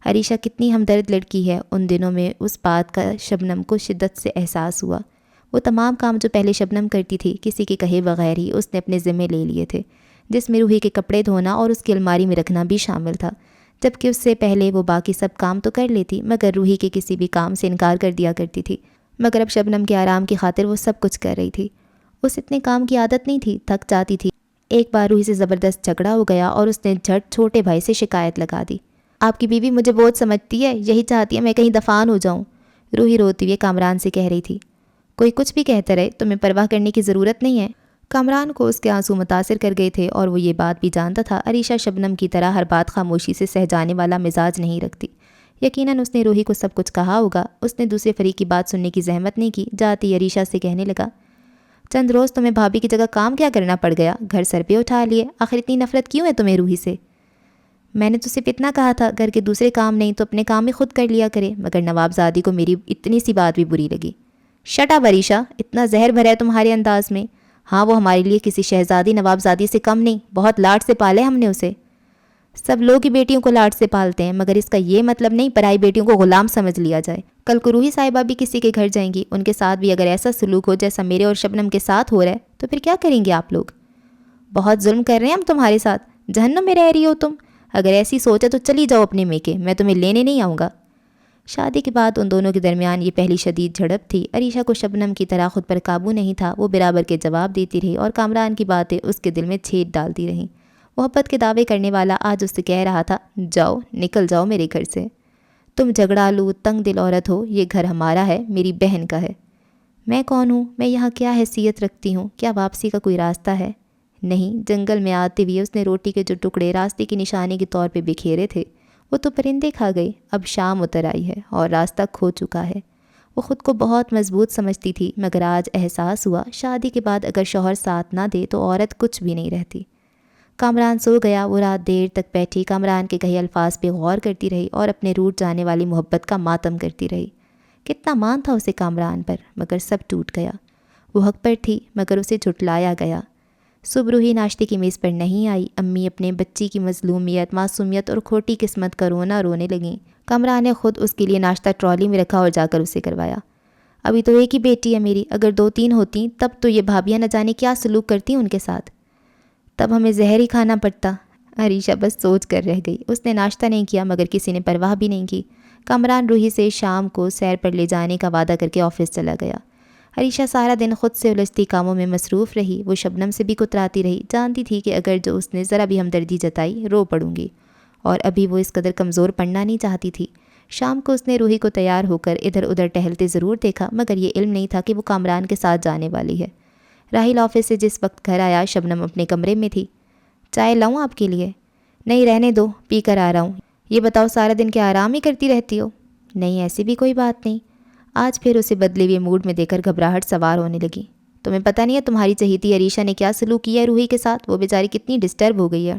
عریشہ کتنی ہمدرد لڑکی ہے، ان دنوں میں اس بات کا شبنم کو شدت سے احساس ہوا۔ وہ تمام کام جو پہلے شبنم کرتی تھی، کسی کے کہے بغیر ہی اس نے اپنے ذمے لے لیے تھے، جس میں روحی کے کپڑے دھونا اور اس کی الماری میں رکھنا بھی شامل تھا، جبکہ اس سے پہلے وہ باقی سب کام تو کر لیتی، مگر روحی کے کسی بھی کام سے انکار کر دیا کرتی تھی۔ مگر اب شبنم کے آرام کی خاطر وہ سب کچھ کر رہی تھی۔ اس اتنے کام کی عادت نہیں تھی، تھک جاتی تھی۔ ایک بار روحی سے زبردست جھگڑا ہو گیا اور اس نے جھٹ چھوٹے بھائی سے شکایت لگا دی، آپ کی بیوی مجھے بہت سمجھتی ہے، یہی چاہتی ہے میں کہیں دفان ہو جاؤں۔ روحی روتی ہوئے کامران سے کہہ رہی تھی، کوئی کچھ بھی کہتا رہے، تمہیں پرواہ کرنے کی ضرورت نہیں ہے۔ کامران کو اس کے آنسو متاثر کر گئے تھے، اور وہ یہ بات بھی جانتا تھا عریشہ شبنم کی طرح ہر بات خاموشی سے سہ جانے والا مزاج نہیں رکھتی۔ یقیناً اس نے روحی کو سب کچھ کہا ہوگا۔ اس نے دوسرے فریق کی بات سننے کی زحمت نہیں کی، جاتی عریشہ سے کہنے لگا، چند روز تمہیں بھابھی کی جگہ کام کیا کرنا پڑ گیا، گھر سر پہ اٹھا لیے، آخر اتنی نفرت کیوں ہے تمہیں روحی سے؟ میں نے تو صرف اتنا کہا تھا، گھر کے دوسرے کام نہیں تو اپنے کام ہی خود کر لیا کرے، مگر نوابزادی کو میری اتنی سی بات بھی بری لگی۔ شٹ اپ عریشہ، اتنا زہر بھرا ہے تمہارے انداز میں۔ ہاں وہ ہمارے لیے کسی شہزادی نوابزادی سے کم نہیں، بہت لاڈ سے پالے ہم نے اسے۔ سب لوگ ہی بیٹیوں کو لاڈ سے پالتے ہیں، مگر اس کا یہ مطلب نہیں پرائی بیٹیوں کو غلام سمجھ لیا جائے۔ کل کو روحی صاحبہ بھی کسی کے گھر جائیں گی، ان کے ساتھ بھی اگر ایسا سلوک ہو جیسا میرے اور شبنم کے ساتھ ہو رہا ہے تو پھر کیا کریں گے آپ لوگ؟ بہت ظلم کر رہے ہیں ہم تمہارے ساتھ، جہنم میں رہ رہی ہو تم۔ اگر ایسی سوچ ہے تو چلی جاؤ اپنے میکے، میں تمہیں لینے نہیں آؤں گا۔ شادی کے بعد ان دونوں کے درمیان یہ پہلی شدید جھڑپ تھی۔ عریشہ کو شبنم کی طرح خود پر قابو نہیں تھا، وہ برابر کے جواب دیتی رہی اور کامران کی باتیں اس کے دل میں چھید ڈالتی رہیں۔ محبت کے دعوے کرنے والا آج اس سے کہہ رہا تھا، جاؤ، نکل جاؤ میرے گھر سے۔ تم جھگڑالو تنگ دل عورت ہو، یہ گھر ہمارا ہے، میری بہن کا ہے۔ میں کون ہوں؟ میں یہاں کیا حیثیت رکھتی ہوں؟ کیا واپسی کا کوئی راستہ ہے؟ نہیں، جنگل میں آتے ہوئے اس نے روٹی کے جو ٹکڑے راستے کی نشانی کے طور پہ بکھیرے تھے وہ تو پرندے کھا گئے۔ اب شام اتر آئی ہے اور راستہ کھو چکا ہے۔ وہ خود کو بہت مضبوط سمجھتی تھی، مگر آج احساس ہوا شادی کے بعد اگر شوہر ساتھ نہ دے تو عورت کچھ بھی نہیں رہتی۔ کامران سو گیا۔ وہ رات دیر تک بیٹھی کامران کے کہے الفاظ پہ غور کرتی رہی اور اپنے روٹ جانے والی محبت کا ماتم کرتی رہی۔ کتنا مان تھا اسے کامران پر، مگر سب ٹوٹ گیا۔ وہ حق پر تھی مگر اسے جھٹلایا گیا۔ صبح روحی ناشتے کی میز پر نہیں آئی۔ امی اپنے بچی کی مظلومیت، معصومیت اور کھوٹی قسمت کا رونا رونے لگیں۔ کامران نے خود اس کے لیے ناشتہ ٹرالی میں رکھا اور جا کر اسے کروایا۔ ابھی تو ایک ہی بیٹی ہے میری، اگر 2-3 ہوتی تب تو یہ بھابیاں نہ جانے کیا سلوک کرتی ان کے ساتھ، تب ہمیں زہر ہی کھانا پڑتا۔ عریشہ بس سوچ کر رہ گئی۔ اس نے ناشتہ نہیں کیا مگر کسی نے پرواہ بھی نہیں کی۔ کامران روحی سے شام کو سیر پر لے جانے کا وعدہ کر کے آفس چلا گیا۔ عریشہ سارا دن خود سے الجھتی کاموں میں مصروف رہی۔ وہ شبنم سے بھی کتراتی رہی، جانتی تھی کہ اگر جو اس نے ذرا بھی ہمدردی جتائی رو پڑوں گی، اور ابھی وہ اس قدر کمزور پڑنا نہیں چاہتی تھی۔ شام کو اس نے روحی کو تیار ہو کر ادھر ادھر ٹہلتے ضرور دیکھا مگر یہ علم نہیں تھا کہ وہ کامران کے ساتھ جانے والی ہے۔ راحیل آفس سے جس وقت گھر آیا شبنم اپنے کمرے میں تھی۔ چائے لاؤں آپ کے لیے؟ نہیں، رہنے دو، پی کر آ رہا ہوں۔ یہ بتاؤ سارا دن کیا آرام ہی کرتی رہتی ہو؟ نہیں، ایسی بھی کوئی بات نہیں۔ آج پھر اسے بدلے ہوئے موڈ میں دیکھ کر گھبراہٹ سوار ہونے لگی۔ تمہیں پتہ نہیں ہے تمہاری چہیتی عریشہ نے کیا سلوک کیا ہے روحی کے ساتھ؟ وہ بیچاری کتنی ڈسٹرب ہو گئی ہے۔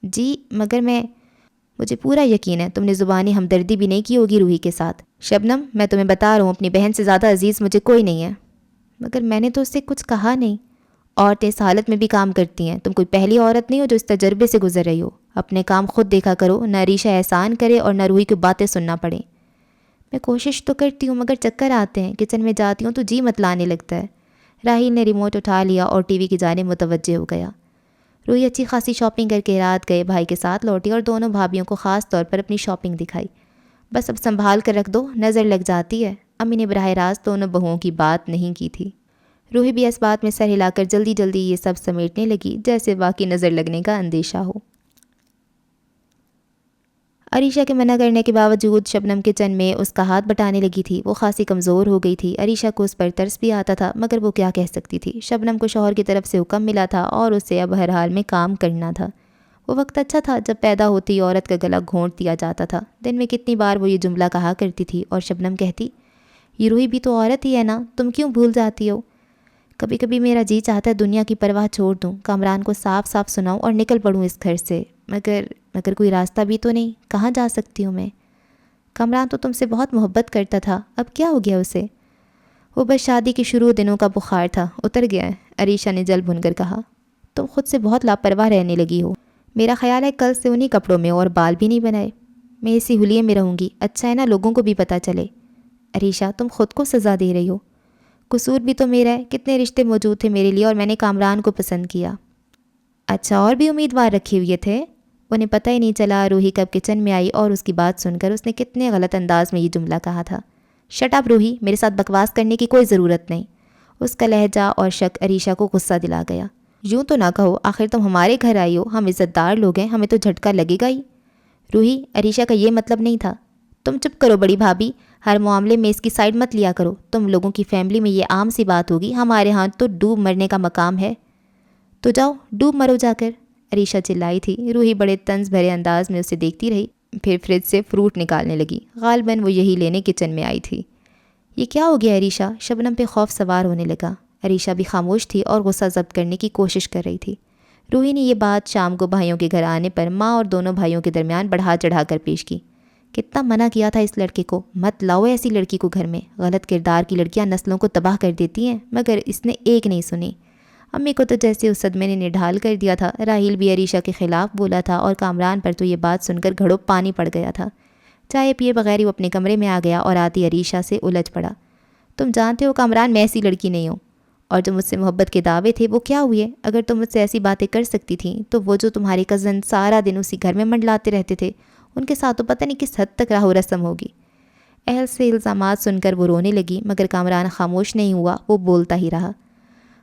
جی مگر مجھے پورا یقین ہے تم نے زبانی ہمدردی بھی نہیں کی ہوگی روحی کے ساتھ۔ شبنم، میں تمہیں بتا رہا ہوں اپنی بہن سے زیادہ عزیز مجھے کوئی نہیں ہے۔ مگر میں نے تو اس سے کچھ کہا نہیں۔ عورتیں اس حالت میں بھی کام کرتی ہیں، تم کوئی پہلی عورت نہیں ہو جو اس تجربے سے گزر رہی ہو۔ اپنے کام خود دیکھا کرو، نہ عریشہ احسان کرے اور نہ روحی کی باتیں سننا پڑیں۔ میں کوشش تو کرتی ہوں مگر چکر آتے ہیں، کچن میں جاتی ہوں تو جی مت لانے لگتا ہے۔ راحیل نے ریموٹ اٹھا لیا اور ٹی وی کی جانب متوجہ ہو گیا۔ روحی اچھی خاصی شاپنگ کر کے رات گئے بھائی کے ساتھ لوٹی اور دونوں بھابھیوں کو خاص طور پر اپنی شاپنگ دکھائی۔ بس اب سنبھال کر رکھ دو، نظر لگ جاتی ہے۔ امی نے براہ راست دونوں بہوؤں کی بات نہیں کی تھی۔ روحی بھی اس بات میں سر ہلا کر جلدی جلدی یہ سب سمیٹنے لگی جیسے واقعی نظر لگنے کا اندیشہ ہو۔ عریشہ کے منع کرنے کے باوجود شبنم کچن میں اس کا ہاتھ بٹانے لگی تھی۔ وہ خاصی کمزور ہو گئی تھی۔ عریشہ کو اس پر ترس بھی آتا تھا مگر وہ کیا کہہ سکتی تھی۔ شبنم کو شوہر کی طرف سے حکم ملا تھا اور اسے اب ہر حال میں کام کرنا تھا۔ وہ وقت اچھا تھا جب پیدا ہوتی عورت کا گلا گھونٹ دیا جاتا تھا۔ دن میں کتنی بار وہ یہ جملہ کہا کرتی تھی اور شبنم کہتی، یہ روحی بھی تو عورت ہی ہے نا، تم کیوں بھول جاتی ہو؟ کبھی کبھی میرا جی چاہتا ہے دنیا کی پرواہ چھوڑ دوں، کامران کو صاف صاف سناؤں اور نکل پڑوں اس گھر سے، مگر کوئی راستہ بھی تو نہیں، کہاں جا سکتی ہوں میں؟ کامران تو تم سے بہت محبت کرتا تھا، اب کیا ہو گیا اسے؟ وہ بس شادی کے شروع دنوں کا بخار تھا، اتر گیا ہے، عریشہ نے جل بھن کر کہا۔ تم خود سے بہت لاپرواہ رہنے لگی ہو۔ میرا خیال ہے کل سے انہی کپڑوں میں اور بال بھی نہیں بنائے۔ میں اسی حلیے میں رہوں گی، اچھا ہے نا، لوگوں کو بھی پتہ چلے۔ عریشہ، تم خود کو سزا دے رہی ہو۔ قصور بھی تو میرا ہے، کتنے رشتے موجود تھے میرے لیے اور میں نے کامران کو پسند کیا۔ اچھا، اور بھی امیدوار رکھے ہوئے تھے؟ انہیں پتہ ہی نہیں چلا روحی کب کچن میں آئی اور اس کی بات سن کر اس نے کتنے غلط انداز میں یہ جملہ کہا تھا۔ شٹ اپ روحی، میرے ساتھ بکواس کرنے کی کوئی ضرورت نہیں۔ اس کا لہجہ اور شک عریشہ کو غصہ دلا گیا۔ یوں تو نہ کہو، آخر تم ہمارے گھر آئی ہو، ہم عزت دار لوگ ہیں، ہمیں تو جھٹکا لگے گا ہی۔ روحی، عریشہ کا یہ مطلب نہیں تھا۔ تم چپ کرو بڑی بھابھی، ہر معاملے میں اس کی سائڈ مت لیا کرو، تم لوگوں کی فیملی میں یہ عام سی بات ہوگی، ہمارے ہاں تو ڈوب مرنے کا مقام ہے۔ تو جاؤ ڈوب مرو جا کر، عریشہ چلائی تھی۔ روحی بڑے طنز بھرے انداز میں اسے دیکھتی رہی، پھر فریج سے فروٹ نکالنے لگی۔ غالباً وہ یہی لینے کچن میں آئی تھی۔ یہ کیا ہو گیا عریشہ؟ شبنم پہ خوف سوار ہونے لگا۔ عریشہ بھی خاموش تھی اور غصہ ضبط کرنے کی کوشش کر رہی تھی۔ روحی نے یہ بات شام کو بھائیوں کے گھر آنے پر ماں اور دونوں بھائیوں کے درمیان بڑھا چڑھا کر پیش کی۔ کتنا منع کیا تھا اس لڑکے کو، مت لاؤ ایسی لڑکی کو گھر میں، غلط کردار کی لڑکیاں نسلوں کو تباہ کر دیتی ہیں، مگر اس نے ایک نہیں سنی۔ امی کو تو جیسے اس صدمے نے نڈھال کر دیا تھا۔ راحیل بھی عریشہ کے خلاف بولا تھا اور کامران پر تو یہ بات سن کر گھڑوں پانی پڑ گیا تھا۔ چائے پیے بغیر وہ اپنے کمرے میں آ گیا اور آتی عریشہ سے الجھ پڑا۔ تم جانتے ہو کامران، میں ایسی لڑکی نہیں ہوں، اور جو مجھ سے محبت کے دعوے تھے وہ کیا ہوئے؟ اگر تم مجھ سے ایسی باتیں کر سکتی تھیں تو وہ جو تمہارے کزن سارا دن اسی گھر میں منڈلاتے رہتے تھے، ان کے ساتھ تو پتہ نہیں کس حد تک راہ و رسم ہوگی۔ اہل سے الزامات سن کر وہ رونے لگی مگر کامران خاموش نہیں ہوا، وہ بولتا ہی رہا۔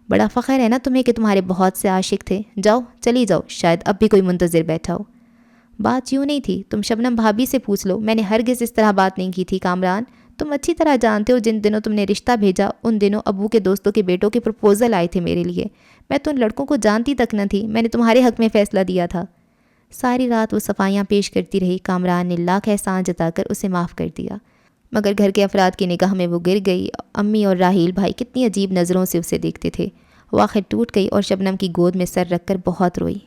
بڑا فخر ہے نا تمہیں کہ تمہارے بہت سے عاشق تھے، جاؤ چلی جاؤ، شاید اب بھی کوئی منتظر بیٹھا ہو۔ بات یوں نہیں تھی، تم شبنم بھابھی سے پوچھ لو، میں نے ہرگز اس طرح بات نہیں کی تھی کامران۔ تم اچھی طرح جانتے ہو جن دنوں تم نے رشتہ بھیجا ان دنوں ابو کے دوستوں کے بیٹوں کے پرپوزل آئے تھے میرے لیے۔ میں تو ان لڑکوں کو جانتی تک نہ تھی، میں نے تمہارے حق میں فیصلہ دیا تھا۔ ساری رات وہ صفائیاں پیش کرتی رہی۔ کامران نے لاکھ احسان جتا کر اسے معاف کر دیا، مگر گھر کے افراد کی نگاہ میں وہ گر گئی۔ امی اور راحیل بھائی کتنی عجیب نظروں سے اسے دیکھتے تھے۔ وہ آخر ٹوٹ گئی اور شبنم کی گود میں سر رکھ کر بہت روئی۔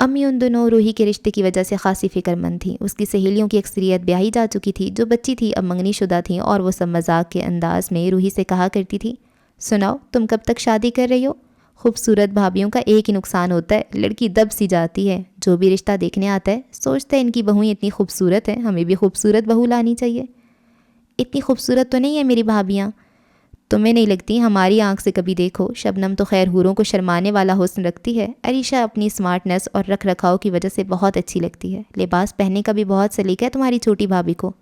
امی ان دنوں روحی کے رشتے کی وجہ سے خاصی فکر مند تھیں۔ اس کی سہیلیوں کی اکثریت بیاہی جا چکی تھی، جو بچی تھی اب منگنی شدہ تھیں، اور وہ سب مذاق کے انداز میں روحی سے کہا کرتی تھی، سناؤ تم کب تک شادی کر رہی ہو؟ خوبصورت بھابھیوں کا ایک ہی نقصان ہوتا ہے، لڑکی دب سی جاتی ہے۔ جو بھی رشتہ دیکھنے آتا ہے سوچتا ہے ان کی بہویں اتنی خوبصورت ہیں، ہمیں بھی خوبصورت بہو لانی چاہیے۔ اتنی خوبصورت تو نہیں ہے میری بھابھیاں، تمہیں نہیں لگتی؟ ہماری آنکھ سے کبھی دیکھو، شبنم تو خیر حوروں کو شرمانے والا حسن رکھتی ہے، عریشہ اپنی سمارٹنس اور رکھ رکھاؤ کی وجہ سے بہت اچھی لگتی ہے، لباس پہننے کا بھی بہت سلیقہ ہے تمہاری چھوٹی بھابھی کو۔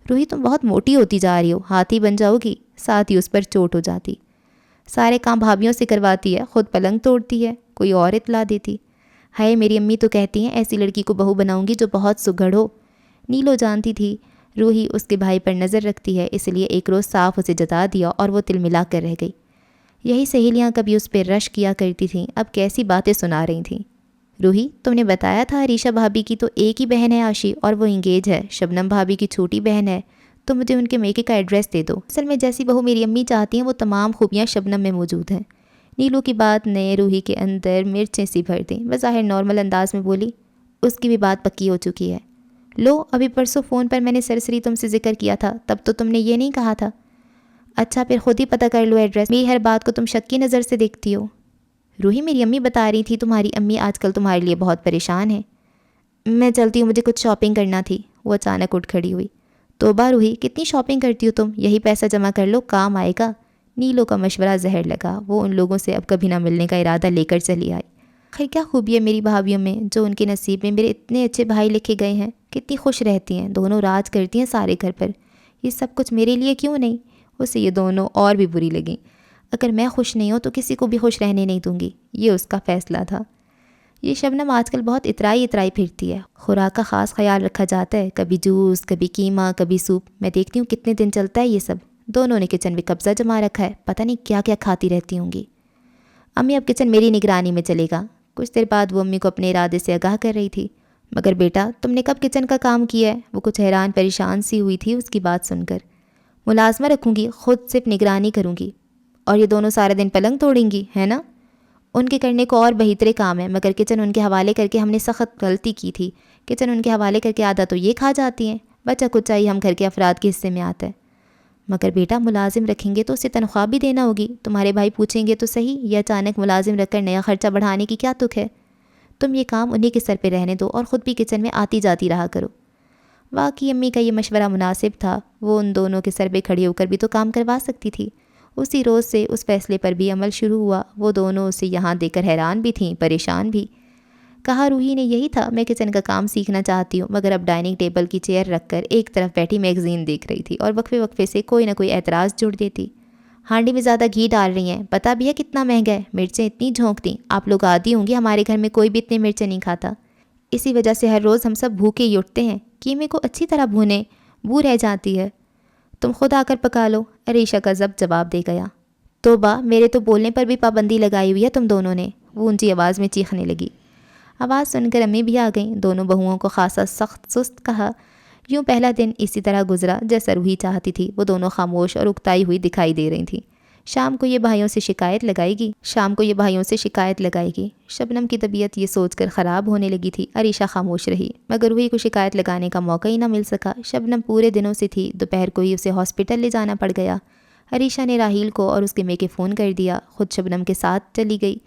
روحی تم بہت موٹی ہوتی جا رہی ہو، ہاتھی بن جاؤ گی۔ ساتھ ہی اس پر چوٹ ہو جاتی۔ سارے کام بھابھیوں سے کرواتی ہے، خود پلنگ توڑتی ہے، کوئی اور اطلاع دیتی۔ ہائے میری امی تو کہتی ہیں ایسی لڑکی کو بہو بناؤں گی جو بہت سگڑ ہو۔ نیلو جانتی تھی روحی اس کے بھائی پر نظر رکھتی ہے، اس لیے ایک روز صاف اسے جتا دیا اور وہ تل ملا کر رہ گئی۔ یہی سہیلیاں کبھی اس پہ رش کیا کرتی تھیں، اب کیسی باتیں سنا رہی تھیں۔ روحی تم نے بتایا تھا عریشہ بھابھی کی تو ایک ہی بہن ہے آشی، اور وہ انگیج ہے، شبنم بھابھی کی چھوٹی بہن ہے، تو مجھے ان کے میکے کا ایڈریس دے دو۔ اصل میں جیسی بہو میری امی چاہتی ہیں وہ تمام خوبیاں شبنم میں موجود ہیں۔ نیلو کی بات نے روحی کے اندر مرچیں سی بھر دیں۔ بظاہر نارمل انداز میں بولی، اس کی بھی بات پکی ہو چکی ہے۔ لو ابھی پرسوں فون پر میں نے سرسری تم سے ذکر کیا تھا، تب تو تم نے یہ نہیں کہا تھا۔ اچھا پھر خود ہی پتہ کر لو ایڈریس، میری ہر بات کو تم شک کی نظر سے دیکھتی ہو۔ روحی میری امی بتا رہی تھی تمہاری امی آج کل تمہارے لیے بہت پریشان ہیں۔ میں چلتی ہوں، مجھے کچھ شاپنگ کرنا تھی۔ وہ اچانک اٹھ کھڑی ہوئی۔ توبہ روحی کتنی شاپنگ کرتی ہو تم، یہی پیسہ جمع کر لو، کام آئے گا۔ نیلو کا مشورہ زہر لگا، وہ ان لوگوں سے اب کبھی نہ ملنے کا ارادہ لے کر چلی آئی۔ خیر کیا خوبی ہے میری بھابھیوں میں جو ان کے نصیب میں میرے اتنے اچھے بھائی لکھے گئے ہیں، کتنی خوش رہتی ہیں، دونوں راج کرتی ہیں سارے گھر پر۔ یہ سب کچھ میرے لیے کیوں نہیں؟ اسے یہ دونوں اور بھی بری لگیں۔ اگر میں خوش نہیں ہوں تو کسی کو بھی خوش رہنے نہیں دوں گی، یہ اس کا فیصلہ تھا۔ یہ شبنم آج کل بہت اترائی پھرتی ہے، خوراک کا خاص خیال رکھا جاتا ہے، کبھی جوس، کبھی قیمہ، کبھی سوپ۔ میں دیکھتی ہوں کتنے دن چلتا ہے یہ سب۔ دونوں نے کچن میں قبضہ جما رکھا ہے، پتہ نہیں کیا کیا کھاتی رہتی ہوں گی۔ امی اب کچن میری نگرانی میں چلے گا۔ کچھ دیر بعد وہ امی کو اپنے ارادے سے آگاہ کر رہی تھی۔ مگر بیٹا تم نے کب کچن کا کام کیا ہے؟ وہ کچھ حیران پریشان سی ہوئی تھی اس کی بات سن کر۔ ملازمہ رکھوں گی، خود صرف نگرانی کروں گی۔ اور یہ دونوں سارے دن پلنگ توڑیں گی، ہے نا؟ ان کے کرنے کو اور بہترے کام ہے، مگر کچن ان کے حوالے کر کے ہم نے سخت غلطی کی تھی۔ کچن ان کے حوالے کر کے آدھا تو یہ کھا جاتی ہیں، بچہ کچھ ہی ہم گھر کے افراد کے حصے میں آتا ہے۔ مگر بیٹا ملازم رکھیں گے تو اسے تنخواہ بھی دینا ہوگی، تمہارے بھائی پوچھیں گے تو صحیح، یہ اچانک ملازم رکھ کر نیا خرچہ بڑھانے کی کیا تک ہے؟ تم یہ کام انہی کے سر پہ رہنے دو اور خود بھی کچن میں آتی جاتی رہا کرو۔ واقعی امی کا یہ مشورہ مناسب تھا، وہ ان دونوں کے سر پہ کھڑی ہو کر بھی تو کام کروا سکتی تھی۔ اسی روز سے اس فیصلے پر بھی عمل شروع ہوا۔ وہ دونوں اسے یہاں دیکھ کر حیران بھی تھیں، پریشان بھی۔ کہا روحی نے یہی تھا، میں کچن کا کام سیکھنا چاہتی ہوں، مگر اب ڈائننگ ٹیبل کی چیئر رکھ کر ایک طرف بیٹھی میگزین دیکھ رہی تھی اور وقفے وقفے سے کوئی نہ کوئی اعتراض جڑ دیتی۔ ہانڈی میں زیادہ گھی ڈال رہی ہیں، پتہ بھی ہے کتنا مہنگا ہے، مرچیں اتنی جھونکتی، آپ لوگ عادی ہوں گی، ہمارے گھر میں کوئی بھی اتنے مرچیں نہیں کھاتا، اسی وجہ سے ہر روز ہم سب بھوکے ہی اٹھتے ہیں، قیمے کو اچھی طرح بھونے، بو رہ جاتی ہے، تم خود آ کر پکا لو۔ عریشہ کا ضبط جواب دے گیا۔ توبہ میرے تو بولنے پر بھی پابندی لگائی ہوئی ہے تم دونوں نے، وہ اونچی آواز میں چیخنے لگی۔ آواز سن کر امی بھی آ گئیں، دونوں بہوؤں کو خاصا سخت سست کہا۔ یوں پہلا دن اسی طرح گزرا جیسا روحی چاہتی تھی، وہ دونوں خاموش اور اکتائی ہوئی دکھائی دے رہی تھیں۔ شام کو یہ بھائیوں سے شکایت لگائے گی۔ شبنم کی طبیعت یہ سوچ کر خراب ہونے لگی تھی، عریشہ خاموش رہی، مگر روحی کو شکایت لگانے کا موقع ہی نہ مل سکا۔ شبنم پورے دنوں سے تھی، دوپہر کو ہی اسے ہاسپٹل لے جانا پڑ گیا۔ عریشہ نے راحیل کو اور اس کے میکے فون کر دیا، خود شبنم کے ساتھ چلی گئی۔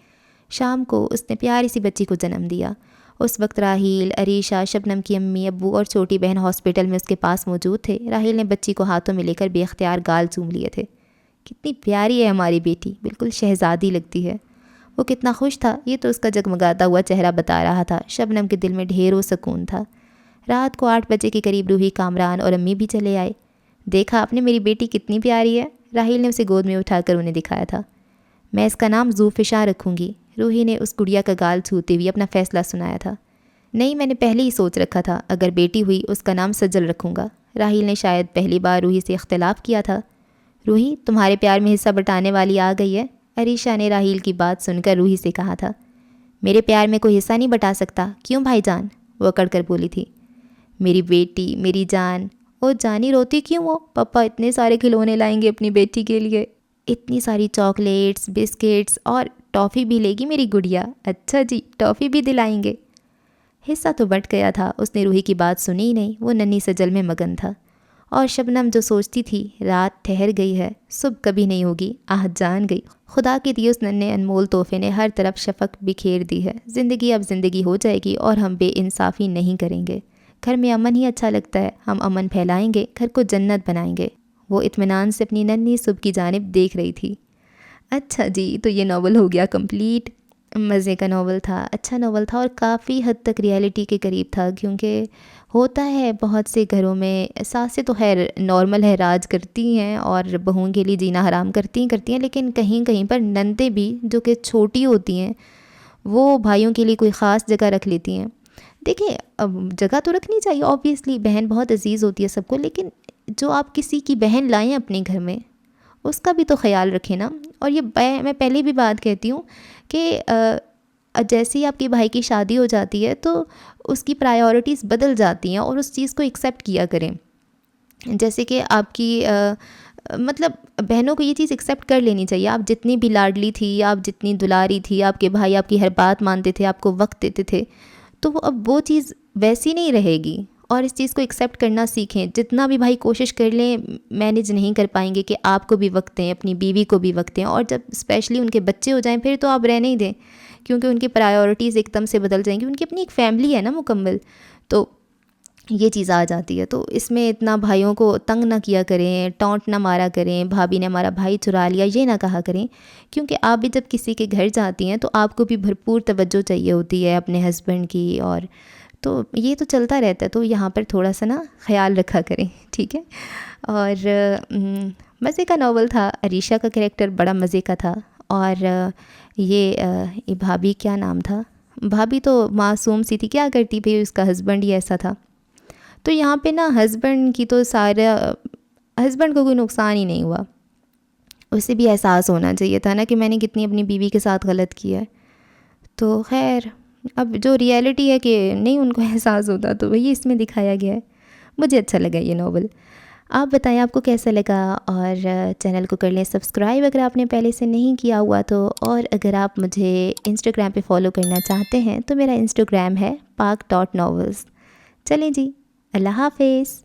شام کو اس نے پیاری سی بچی کو جنم دیا۔ اس وقت راحیل، عریشہ، شبنم کی امی ابو اور چھوٹی بہن ہاسپٹل میں اس کے پاس موجود تھے۔ راحیل نے بچی کو ہاتھوں میں لے کر بے اختیار گال چوم لیے تھے۔ کتنی پیاری ہے ہماری بیٹی، بالکل شہزادی لگتی ہے۔ وہ کتنا خوش تھا، یہ تو اس کا جگمگاتا ہوا چہرہ بتا رہا تھا۔ شبنم کے دل میں ڈھیروں سکون تھا۔ رات کو 8 بجے کے قریب روحی، کامران اور امی بھی چلے آئے۔ دیکھا آپ نے میری بیٹی کتنی پیاری ہے؟ راحیل نے اسے گود میں اٹھا کر انہیں دکھایا تھا۔ میں اس کا نام زوفشاں رکھوں گی۔ روحی نے اس گڑیا کا گال چھوتے ہوئے اپنا فیصلہ سنایا تھا۔ نہیں، میں نے پہلے ہی سوچ رکھا تھا، اگر بیٹی ہوئی اس کا نام سجل رکھوں گا۔ راحیل نے شاید پہلی بار روحی سے اختلاف کیا تھا۔ روحی، تمہارے پیار میں حصہ بٹانے والی آ گئی ہے، عریشہ نے راحیل کی بات سن کر روحی سے کہا تھا۔ میرے پیار میں کوئی حصہ نہیں بٹا سکتا، کیوں بھائی جان؟ وہ اکڑ کر بولی تھی۔ میری بیٹی، میری جان۔ او جانی، روتی کیوں ہو؟ پپا اتنے سارے کھلونے لائیں گے اپنی بیٹی کے لیے، اتنی ساری چاکلیٹس، بسکٹس اور ٹافی بھی لے گی میری گڑیا۔ اچھا جی، ٹافی بھی دلائیں گے۔ حصہ تو بٹ گیا تھا، اس نے روحی کی بات سنی ہی نہیں، وہ ننھی سجل میں مگن تھا۔ اور شبنم جو سوچتی تھی، رات ٹھہر گئی ہے، صبح کبھی نہیں ہوگی، جان گئی۔ خدا کے دیے اس ننھے انمول تحفے نے ہر طرف شفق بکھیر دی ہے۔ زندگی اب زندگی ہو جائے گی اور ہم بے انصافی نہیں کریں گے۔ گھر میں امن ہی اچھا لگتا ہے، ہم امن پھیلائیں گے، گھر کو جنت بنائیں گے۔ وہ اطمینان سے اپنی ننھی صبح کی جانب دیکھ رہی تھی۔ اچھا جی، تو یہ ناول ہو گیا کمپلیٹ۔ مزے کا ناول تھا، اچھا ناول تھا، اور کافی حد تک ریئلٹی کے قریب تھا، کیونکہ ہوتا ہے بہت سے گھروں میں ساسیں تو خیر نارمل ہے، راج کرتی ہیں اور بہوؤں کے لیے جینا حرام کرتی ہیں، لیکن کہیں کہیں پر نندیں بھی جو کہ چھوٹی ہوتی ہیں وہ بھائیوں کے لیے کوئی خاص جگہ رکھ لیتی ہیں۔ دیکھیں، اب جگہ تو رکھنی چاہیے، اوبیسلی بہن بہت عزیز ہوتی ہے سب کو، لیکن جو آپ کسی کی بہن لائیں اپنے گھر میں اس کا بھی تو خیال رکھیں نا۔ اور یہ میں پہلے بھی بات کہتی ہوں کہ جیسے ہی آپ کے بھائی کی شادی ہو جاتی ہے تو اس کی پرائیورٹیز بدل جاتی ہیں، اور اس چیز کو ایکسیپٹ کیا کریں۔ جیسے کہ آپ کی مطلب بہنوں کو یہ چیز ایکسیپٹ کر لینی چاہیے، آپ جتنی بھی لاڈلی تھی، آپ جتنی دلاری تھی، آپ کے بھائی آپ کی ہر بات مانتے تھے، آپ کو وقت دیتے تھے، تو اب وہ چیز ویسی نہیں رہے گی، اور اس چیز کو ایکسیپٹ کرنا سیکھیں۔ جتنا بھی بھائی کوشش کر لیں، مینیج نہیں کر پائیں گے کہ آپ کو بھی وقت دیں، اپنی بیوی کو بھی وقت دیں، اور جب اسپیشلی ان کے بچے ہو جائیں پھر تو آپ رہنے ہی دیں، کیونکہ ان کی پرائیورٹیز ایک دم سے بدل جائیں گی، ان کی اپنی ایک فیملی ہے نا مکمل، تو یہ چیز آ جاتی ہے۔ تو اس میں اتنا بھائیوں کو تنگ نہ کیا کریں، ٹونٹ نہ مارا کریں، بھابھی نے ہمارا بھائی چرا لیا یہ نہ کہا کریں، کیونکہ آپ بھی جب کسی کے گھر جاتی ہیں تو آپ کو بھی بھرپور توجہ چاہیے ہوتی ہے اپنے ہسبینڈ کی، اور تو یہ تو چلتا رہتا ہے، تو یہاں پر تھوڑا سا نا خیال رکھا کریں، ٹھیک ہے۔ اور مزے کا ناول تھا، عریشہ کا کریکٹر بڑا مزے کا تھا، اور یہ بھابھی کیا نام تھا، بھابھی تو معصوم سی تھی، کیا کرتی تھی، اس کا ہسبینڈ ہی ایسا تھا۔ تو یہاں پہ نا ہسبینڈ کی تو ہسبینڈ کو کوئی نقصان ہی نہیں ہوا، اسے بھی احساس ہونا چاہیے تھا نا کہ میں نے کتنی اپنی بیوی کے ساتھ غلط کیا ہے۔ تو خیر اب جو ریئلٹی ہے کہ نہیں ان کو احساس ہوتا، تو وہی اس میں دکھایا گیا ہے۔ مجھے اچھا لگا یہ ناول۔ آپ بتائیں آپ کو کیسا لگا، اور چینل کو کر لیں سبسکرائب اگر آپ نے پہلے سے نہیں کیا ہوا تو، اور اگر آپ مجھے انسٹاگرام پہ فالو کرنا چاہتے ہیں تو میرا انسٹاگرام ہے pak.novels۔ چلیں جی، اللہ حافظ۔